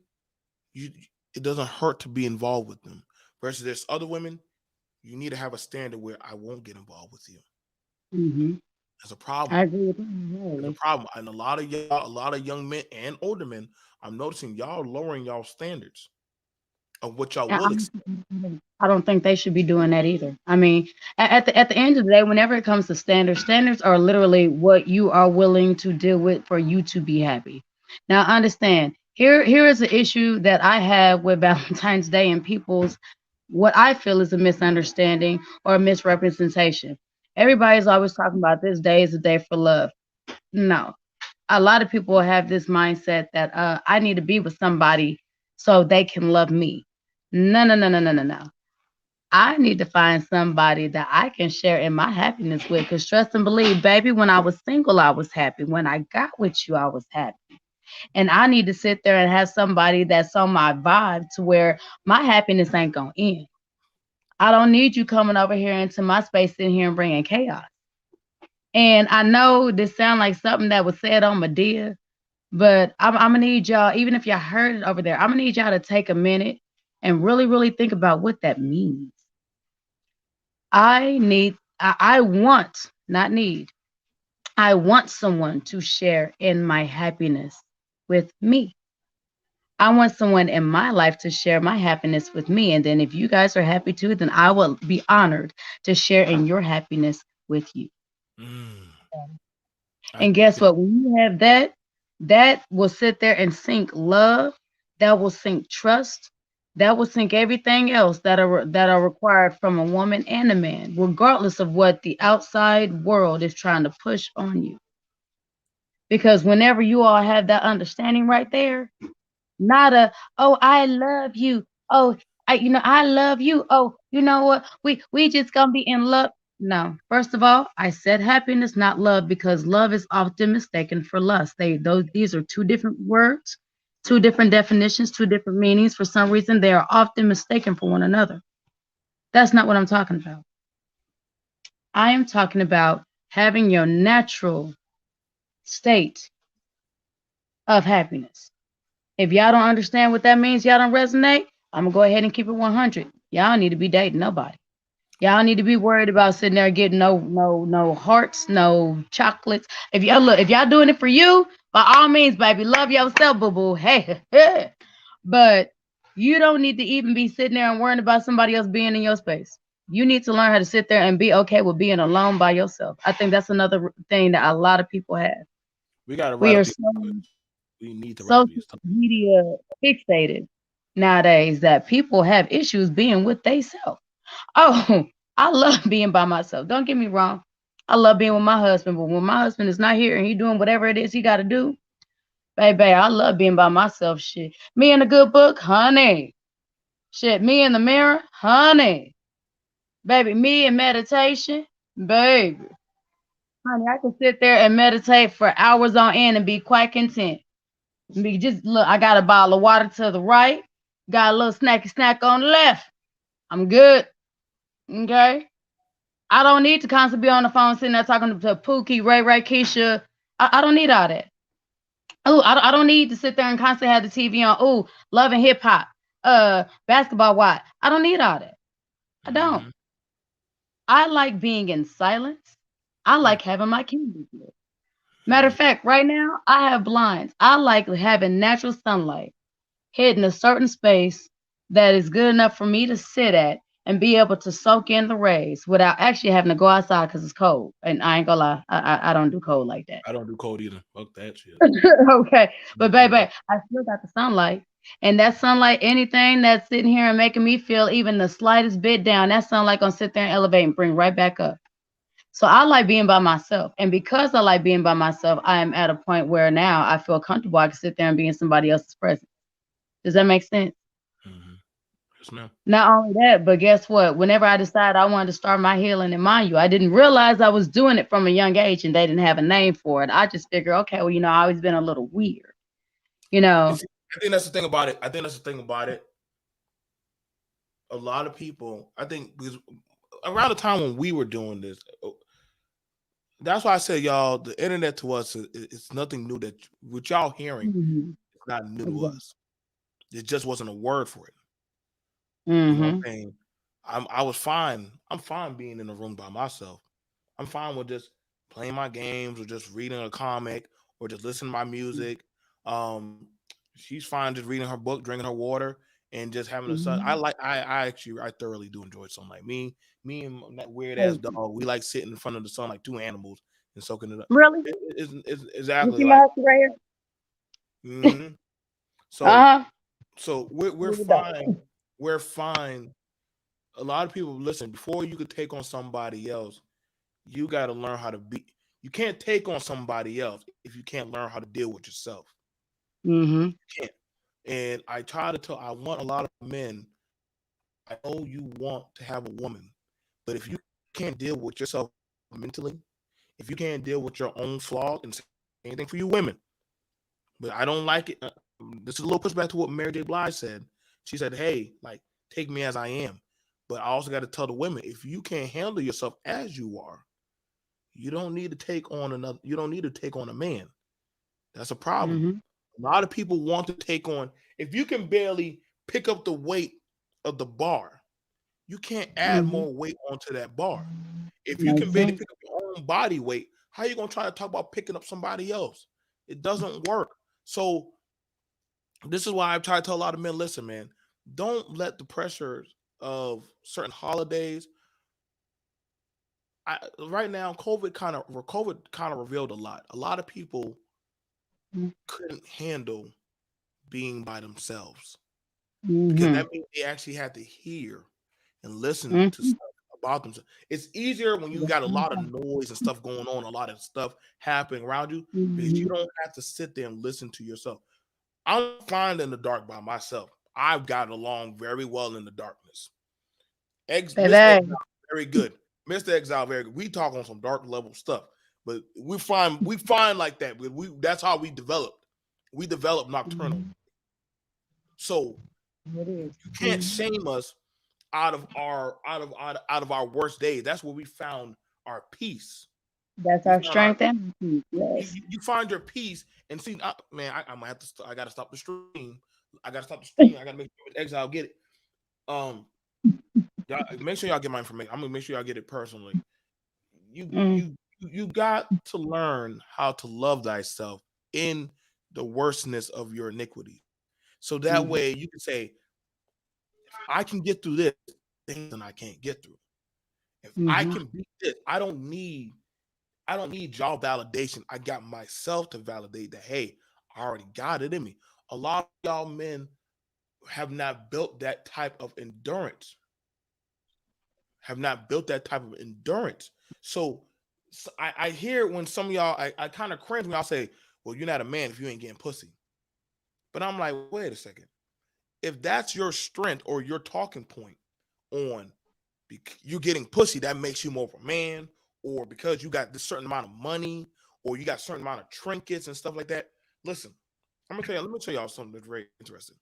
B: you it doesn't hurt to be involved with them. Versus there's other women, you need to have a standard where I won't get involved with you.
C: Mhm.
B: There's a problem.
C: I agree with that
B: There's a
C: entirely.
B: problem. And a lot of young men and older men, I'm noticing y'all lowering y'all standards of what y'all
C: And
B: will accept.
C: I don't think they should be doing that either. I mean, at the end of the day, whenever it comes to standards, standards are literally what you are willing to deal with for you to be happy. Now, understand. Here is the issue that I have with Valentine's Day and people's what I feel is a misunderstanding or a misrepresentation. Everybody's always talking about this day is a day for love. No, a lot of people have this mindset that I need to be with somebody so they can love me. No, no, no, no, no, no, no. I need to find somebody that I can share in my happiness with. Because trust and believe, baby, when I was single, I was happy. When I got with you, I was happy. And I need to sit there and have somebody that's on my vibe to where my happiness ain't going to end. I don't need you coming over here into my space in here and bringing chaos. And I know this sounds like something that was said on Medea, but I'm gonna need y'all, even if y'all heard it over there, I'm gonna need y'all to take a minute and really, really think about what that means. I want, not need, I want someone to share in my happiness with me. I want someone in my life to share my happiness with me. And then if you guys are happy too, then I will be honored to share in your happiness with you.
B: Mm, I
C: And guess
B: feel,
C: what? When you have that, that will sit there and sink love, that will sink trust, that will sink everything else that are required from a woman and a man, regardless of what the outside world is trying to push on you. Because whenever you all have that understanding right there, not a, oh, I love you. Oh, I love you. Oh, you know what? We just gonna be in love. No. First of all, I said happiness, not love, because love is often mistaken for lust. These are two different words, two different definitions, two different meanings. For some reason, they are often mistaken for one another. That's not what I'm talking about. I am talking about having your natural state of happiness. If y'all don't understand what that means, y'all don't resonate, I'm gonna go ahead and keep it 100. Y'all need to be dating nobody. Y'all need to be worried about sitting there getting no hearts, no chocolates. If y'all doing it for you, by all means, baby, love yourself, boo boo. Hey, hey. But you don't need to even be sitting there and worrying about somebody else being in your space. You need to learn how to sit there and be okay with being alone by yourself. I think that's another thing that a lot of people have.
B: we got to write
C: We
B: up
C: are
B: these
C: so
B: topics. We need to write up
C: social
B: these topics.
C: media fixated nowadays that people have issues being with themselves. Oh, I love being by myself. Don't get me wrong. I love being with my husband, but when my husband is not here and he doing whatever it is he got to do, baby, I love being by myself. Shit, me in a good book, honey. Shit, me in the mirror, honey. Baby, me in meditation, baby. Honey, I can sit there and meditate for hours on end and be quite content. Me just look, I got a bottle of water to the right, got a little snacky snack on the left. I'm good. Okay. I don't need to constantly be on the phone sitting there talking to Pookie, Ray, Keisha. I don't need all that. Oh, I don't need to sit there and constantly have the TV on. Oh, love and hip hop, basketball watch. I don't need all that. I don't.
B: Hmm.
C: I like being in silence. I
B: Yeah.
C: like having my candles lit. Matter of
B: Hmm.
C: fact, right now I have blinds. I like having natural sunlight hitting a certain space that is good enough for me to sit at and be able to soak in the rays without actually having to go outside because it's cold. And I ain't gonna lie, I don't do cold like that.
B: I don't do cold either. Fuck that shit.
C: Okay. But baby,
B: Mm-mm.
C: I still got the sunlight. And that sunlight, anything that's sitting here and making me feel even the slightest bit down, that sunlight gonna sit there and elevate and bring right back up. So I like being by myself. And because I like being by myself, I am at a point where now I feel comfortable. I can sit there and be in somebody else's presence. Does that make sense?
B: Mm-hmm. Yes, ma'am.
C: Not only that, but guess what? Whenever I decided I wanted to start my healing, and mind you, I didn't realize I was doing it from a young age and they didn't have a name for it. I just figured, okay, well, I always been a little weird, you know.
B: It's, I think that's the thing about it. I think that's the thing about it. A lot of people, I think, because around the time when we were doing this, that's why I said, y'all, the internet to us it's nothing new. That what y'all hearing
C: Mhm.
B: is not new to
C: Exactly.
B: us. It just wasn't a word for it. You know what
C: Mhm.
B: I'm saying? I was fine. I'm fine being in the room by myself. I'm fine with just playing my games or just reading a comic or just listening to my music. Um, she's fine just reading her book, drinking her water, and just having a sun.
C: Mhm.
B: I actually I thoroughly do enjoy something like me and that weird ass
C: Thank you.
B: dog. We like sitting in front of the sun like two animals and soaking it up.
C: Really?
B: It's
C: You
B: exactly
C: see my
B: like.
C: husky right here?
B: hmm So
C: Uh-huh.
B: so we're
C: Here we go.
B: fine. We're fine. A lot of people listen before you could take on somebody else. You got to learn how to be. You can't take on somebody else if you can't learn how to deal with yourself.
C: Mhm.
B: You can't. And I try to tell. I want a lot of men. I know you want to have a woman, but if you can't deal with yourself mentally, if you can't deal with your own flaws, and same thing for you women. But I don't like it. This is a little pushback to what Mary J. Blige said. She said, "Hey, like take me as I am." But I also got to tell the women, if you can't handle yourself as you are, you don't need to take on another. You don't need to take on a man. That's a problem.
C: Mhm.
B: A lot of people want to take on. If you can barely pick up the weight of the bar, you can't add
C: Mhm.
B: more weight onto that bar. If you can
C: Makes
B: barely
C: sense.
B: pick up your own body weight, how are you gonna try to talk about picking up somebody else? It doesn't work. So this is why I've tried to tell a lot of men, listen, man, don't let the pressures of certain holidays. Right now, COVID kind of revealed a lot. A lot of people couldn't handle being by themselves because that
C: Mhm.
B: means they actually had to hear and listen to
C: Mhm.
B: stuff about themselves. It's easier when you
C: Yes,
B: got a lot of
C: ma'am.
B: noise and stuff going on, a lot of stuff happening around you, because you
C: Mhm.
B: don't have to sit there and listen to yourself. I'm fine in the dark by myself. I've gotten along very well in the darkness. Mr.
C: Baby.
B: Exile, very good. Mr. Exile, very good. We talk on some dark level stuff, but we find like that. That's how we developed. We developed nocturnal.
C: Mhm.
B: So
C: It is.
B: you can't
C: Mhm.
B: shame us out of our worst days. That's where we found our peace.
C: That's
B: We
C: our
B: found our
C: strength and peace. Yes.
B: you find your peace and see. Man, I'm gonna have to. I gotta stop the stream. I gotta stop the stream. I gotta make sure Exile get it. Um, y'all, make sure y'all get my information. I'm gonna make sure y'all get it personally. You
C: Mm.
B: you you got to learn how to love thyself in the worstness of your iniquity. So that
C: Mhm.
B: way you can say, if I can get through this, things that I can't get through. If I
C: Mhm.
B: can beat this, I don't need y'all validation. I got myself to validate that, hey, I already got it in me. A lot of y'all men have not built that type of endurance, have not built that type of endurance. So I hear when some of y'all, I kind of cringe when y'all say, well, you're not a man if you ain't getting pussy. But I'm like, wait a second. If that's your strength or your talking point on you getting pussy, that makes you more of a man, or because you got this certain amount of money, or you got a certain amount of trinkets and stuff like that. Listen, let me tell y'all something that's very interesting.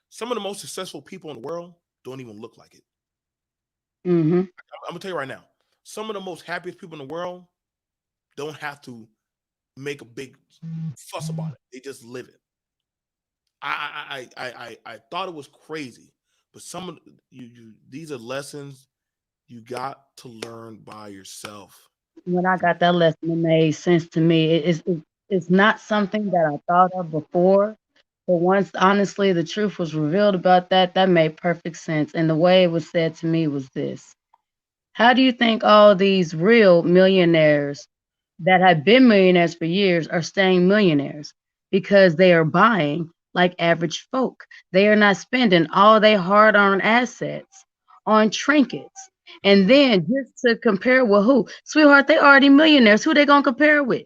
B: Some of the most successful people in the world don't even look like it.
C: Mhm.
B: I'm gonna tell you right now. Some of the most happiest people in the world don't have to make a big fuss about it. They just live it. I thought it was crazy, but some of these are lessons you got to learn by yourself.
C: When I got that lesson, it made sense to me. It's not something that I thought of before. But once honestly the truth was revealed about that, that made perfect sense. And the way it was said to me was this: how do you think all these real millionaires that have been millionaires for years are staying millionaires? Because they are buying like average folk. They are not spending all their hard earned assets on trinkets. And
B: Mm-hmm.
C: then just to compare with who? Sweetheart, they already millionaires. Who they gonna compare with?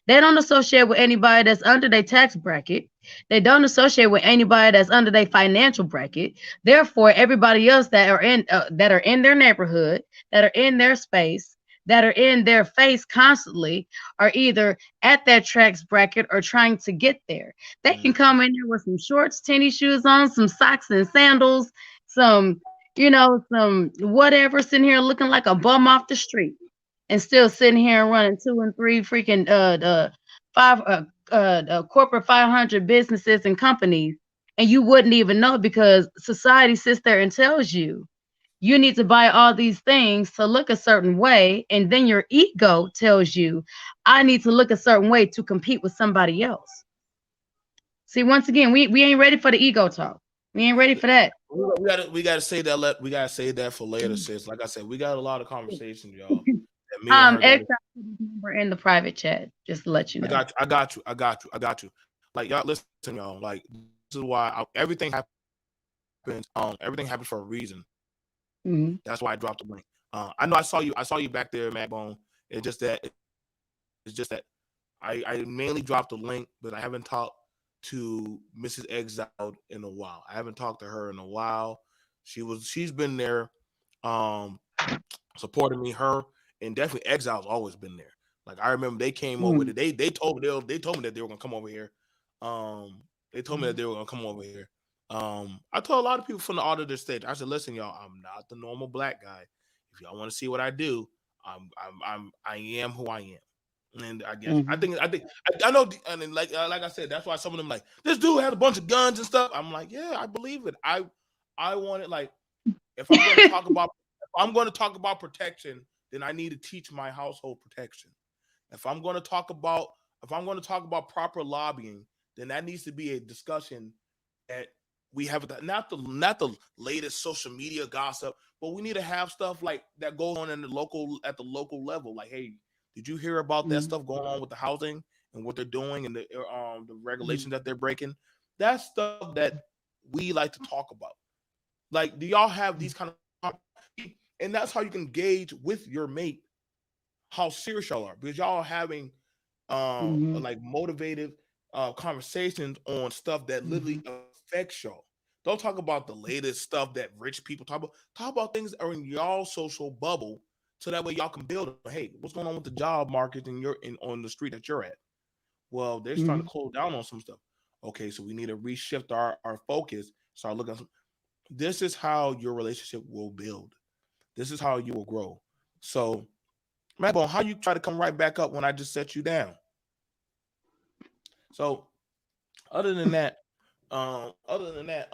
C: They don't associate with anybody that's under their tax bracket. They don't associate with anybody that's under their financial bracket. Therefore, everybody else that are in their neighborhood, that are in their space, that are in their face constantly, are either at that tax bracket or trying to get there. They can come in there with some shorts, tennis shoes on, some socks and sandals, some some whatever, sitting here looking like a bum off the street and still sitting here and running two and three freaking five corporate 500 businesses and companies, and you wouldn't even know because society sits there and tells you you need to buy all these things to look a certain way, and then your ego tells you I need to look a certain way to compete with somebody else. See, once again, we ain't ready for the ego talk. We ain't ready for that.
B: We gotta say that. We gotta say that for later, sis. Like I said, we got a lot of conversations, y'all. That me and her got.
C: X number in the private chat, just to let you
B: I
C: know.
B: got you. I got you. I got you. I got you. Like y'all, listen, y'all. Like this is why everything happens. Everything happens for a reason.
C: Hmm.
B: That's why I dropped the link. I know I saw you. I saw you back there, Magbone. It's just that. It's just that I mainly dropped the link, but I haven't talked to Mrs. Exiled in a while. I haven't talked to her in a while. She's been there, um, supporting me. Her and definitely Exile's always been there. Like I remember they came over.
C: Hmm.
B: They told me that they were gonna come over here. They told me that they were gonna come over here. I told a lot of people from the auditor stage. I said, listen, y'all, I'm not the normal black guy. If y'all want to see what I do, I am who I am. And I guess
C: Hmm.
B: I know, and then like I said, that's why some of them like this dude had a bunch of guns and stuff. I'm like, yeah, I believe it. I want it. Like if I'm going to talk about protection, then I need to teach my household protection. If I'm going to talk about proper lobbying, then that needs to be a discussion that we have, not the latest social media gossip, but we need to have stuff like that goes on in the local level. Like, hey, did you hear about that
C: Hmm.
B: stuff going on with the housing and what they're doing and the
C: Hmm.
B: regulations that they're breaking? That's stuff that we like to talk about. Like, do y'all have these kind of, and that's how you can gauge with your mate how serious y'all are, because y'all are having
C: Hmm.
B: like motivated conversations on stuff that literally
C: Hmm.
B: affects y'all. Don't talk about the latest stuff that rich people talk about. Talk about things that are in y'all social bubble, so that way y'all can build. Hey, what's going on with the job market on the street that you're at? Well, they're starting
C: Hmm.
B: to close down on some stuff. Okay, so we need to reshift our focus. Start looking. This is how your relationship will build. This is how you will grow. So, Mabo, how you try to come right back up when I just set you down? So, other than that, other than that,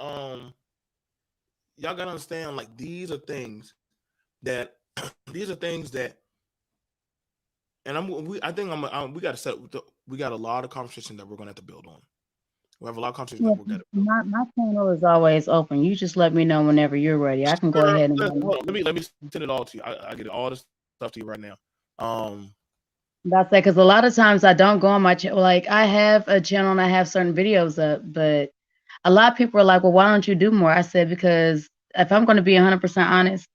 B: y'all gotta understand, like, these are things that these are things that, and I think we got to we got a lot of conversation that we're gonna have to build on. We have a lot of conversation that
C: Well,
B: we're gonna build.
C: my channel is always open. You just let me know whenever you're ready. I can go
B: Girl,
C: ahead and
B: hold
C: run.
B: on, let me send it all to you. I get all this stuff to you right now. Um,
C: That's that because a lot of times I don't go on my channel. Like I have a channel and I have certain videos up, but a lot of people are like, "Well, why don't you do more?" I said because if I'm going to be 100% honest,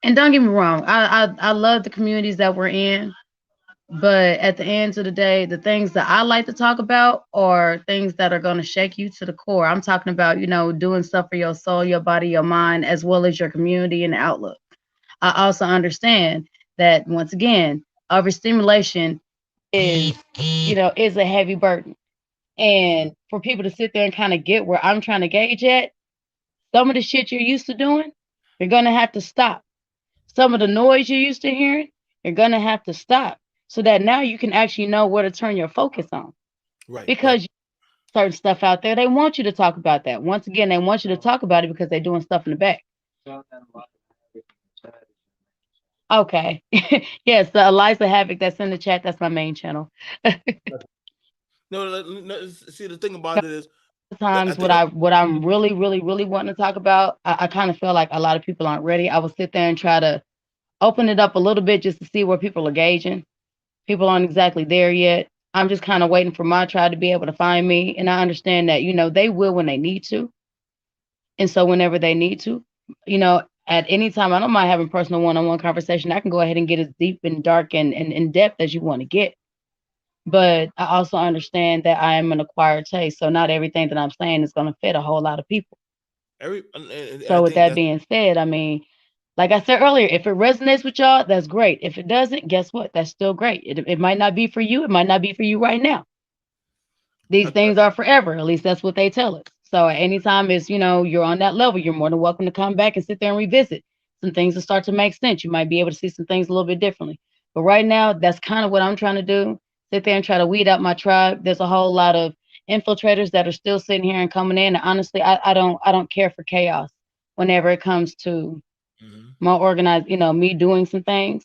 C: and don't get me wrong, I love the communities that we're in, but at the end of the day, the things that I like to talk about are things that are going to shake you to the core. I'm talking about doing stuff for your soul, your body, your mind, as well as your community and outlook. I also understand that once again, overstimulation is a heavy burden.
B: mhm,
C: And for people to sit there and kind of get where I'm trying to gauge at, some of the shit you're used to doing, you're gonna have to stop. Some of the noise you're used to hearing, you're gonna have to stop. So that now you can actually know where to turn your focus on.
B: right, right.
C: Because certain stuff out there, they want you to talk about that. Once again, they want you to talk about it because they're doing stuff in the back. Okay. Yes, the Eliza Havoc that's in the chat, that's my main channel.
B: No, see, the thing about it is,
C: times
B: I think
C: what I'm really, really, really wanting to talk about, I kind of feel like a lot of people aren't ready. I will sit there and try to open it up a little bit just to see where people are gauging. People aren't exactly there yet. I'm just kind of waiting for my tribe to be able to find me. And I understand that, they will when they need to. And so whenever they need to, at any time, I don't mind having personal one-on-one conversation. I can go ahead and get as deep and dark and in depth as you want to get. But I also understand that I am an acquired taste. So not everything that I'm saying is going to fit a whole lot of people.
B: I
C: So with
B: think
C: that
B: that's
C: being said, I mean, like I said earlier, if it resonates with y'all, that's great. If it doesn't, guess what? That's still great. It might not be for you. It might not be for you right now. These
B: I,
C: things are forever. At least that's what they tell us. So at any time it's, you're on that level, you're more than welcome to come back and sit there and revisit. Some things will start to make sense. You might be able to see some things a little bit differently. But right now, that's kind of what I'm trying to do. Sit there and try to weed out my tribe. There's a whole lot of infiltrators that are still sitting here and coming in. And honestly, I don't care for chaos whenever it comes to
B: mhm.
C: more organized, me doing some things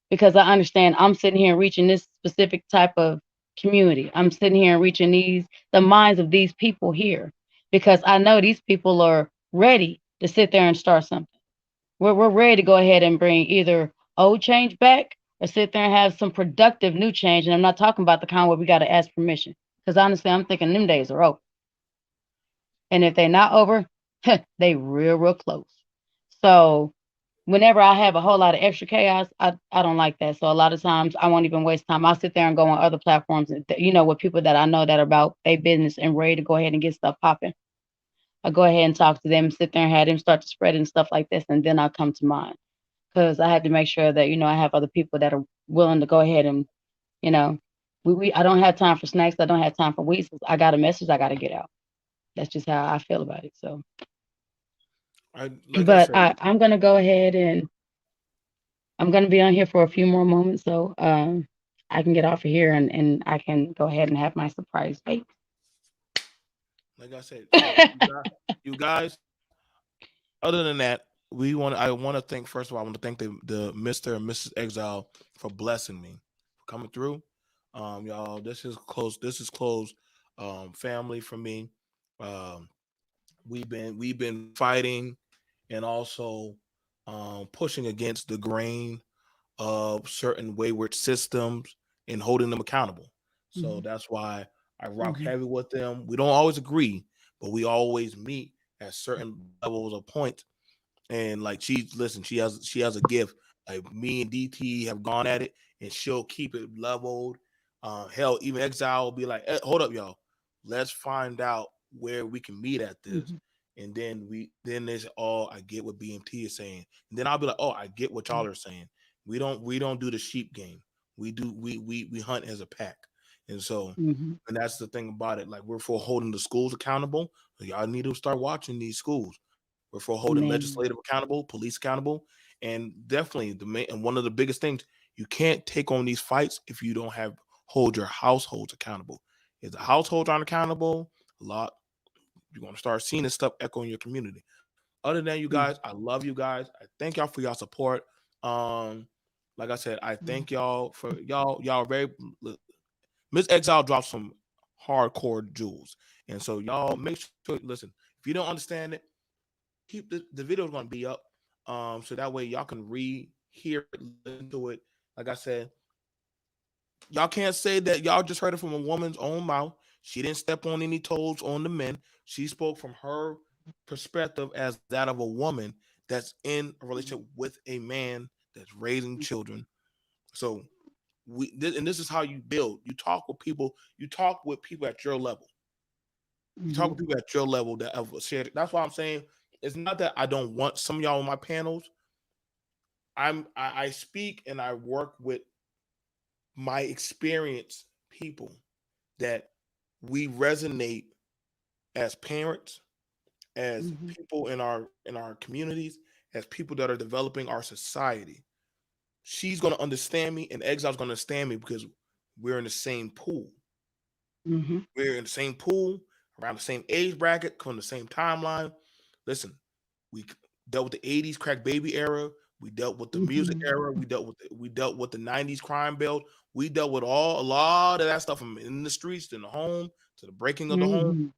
C: because I understand I'm sitting here and reaching this specific type of community. I'm sitting here and reaching the minds of these people here because I know these people are ready to sit there and start something. We're ready to go ahead and bring either old change back or sit there and have some productive new change. And I'm not talking about the kind where we got to ask permission because honestly, I'm thinking them days are over. And if they're not over, they real close. So whenever I have a whole lot of extra chaos, I don't like that. So a lot of times I won't even waste time. I'll sit there and go on other platforms, and with people that I know that are about their business and ready to go ahead and get stuff popping. I go ahead and talk to them, sit there and have them start to spread and stuff like this, and then I'll come to mine because I have to make sure that I have other people that are willing to go ahead and you know I don't have time for snacks. I don't have time for weasels. I got a message I got to get out. That's just how I feel about it. So,
B: Like I
C: but
B: said,
C: I'm gonna go ahead and I'm gonna be on here for a few more moments, so I can get off of here and I can go ahead and have my surprise date.
B: so you guys. Other than that, I want to thank first of all. I want to thank the Mister and Mrs. Exile for blessing me, for coming through. Y'all, this is close. This is close. Family for me. Um, we've been fighting and also pushing against the grain of certain wayward systems and holding them accountable. So
C: Mhm,
B: that's why I rock
C: mhm,
B: heavy with them. We don't always agree, but we always meet at certain levels of points. And like she has a gift. Like me and DT have gone at it, and she'll keep it leveled. Hell, even Exile will be like, hold up, y'all. Let's find out where we can meet at this.
C: mhm,
B: And then there's I get what BMT is saying. And then I'll be like, oh, I get what y'all are saying. We don't do the sheep game. We hunt as a pack. And so
C: mhm.
B: and that's the thing about it. Like we're for holding the schools accountable. Y'all need to start watching these schools. We're for holding legislative
C: Man.
B: accountable, police accountable, and definitely and one of the biggest things, you can't take on these fights if you don't have hold your households accountable. If the households aren't accountable, a lot you're gonna start seeing this stuff echo in your community. Other than that, you guys,
C: Mhm,
B: I love you guys. I thank y'all for y'all support. Um, like I said, I
C: mhm,
B: thank y'all for y'all very Miss Exile dropped some hardcore jewels. And so y'all make sure listen, if you don't understand it, keep the video is going to be up, so that way y'all can hear it, listen to it. Like I said, y'all can't say that y'all just heard it from a woman's own mouth. She didn't step on any toes on the men. She spoke from her perspective as that of a woman that's in a relationship with a man that's raising children. So and this is how you build. You talk with people. You talk with people at your level. You talk
C: mhm,
B: with people at your level that have shared. That's why I'm saying it's not that I don't want some of y'all on my panels. I speak and I work with my experienced people that we resonate as parents, as
C: mhm,
B: people in our communities, as people that are developing our society. She's gonna understand me, and Exile's gonna understand me because we're in the same pool.
C: mhm,
B: We're in the same pool, around the same age bracket, from the same timeline. Listen, we dealt with the '80s crack baby era. We dealt with the music
C: mhm,
B: era. We dealt with the '90s crime bill. We dealt with a lot of that stuff from in the streets, in the home, to the breaking of the home.
C: mhm,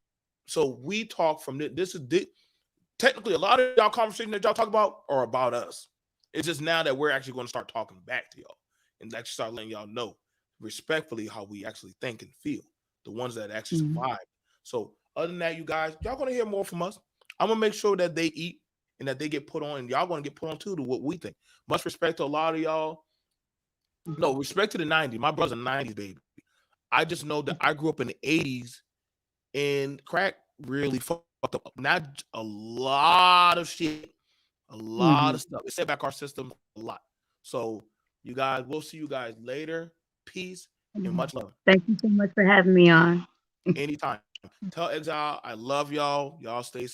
B: So we talk from this is technically a lot of y'all conversations that y'all talk about are about us. It's just now that we're actually going to start talking back to y'all and actually start letting y'all know respectfully how we actually think and feel. The ones that actually survive. So other than that, you guys, y'all gonna hear more from us. I'm gonna make sure that they eat and that they get put on, and y'all gonna get put on too to what we think. Much respect to a lot of y'all. No, respect to the 90s. My brother's a 90s baby. I just know that I grew up in the 80s and crack really fucked up. Not a lot of shit, a lot of stuff. It set back our system a lot. So you guys, we'll see you guys later. Peace and much love.
C: Thank you so much for having me on.
B: Anytime. Tell Exile I love y'all. Y'all stay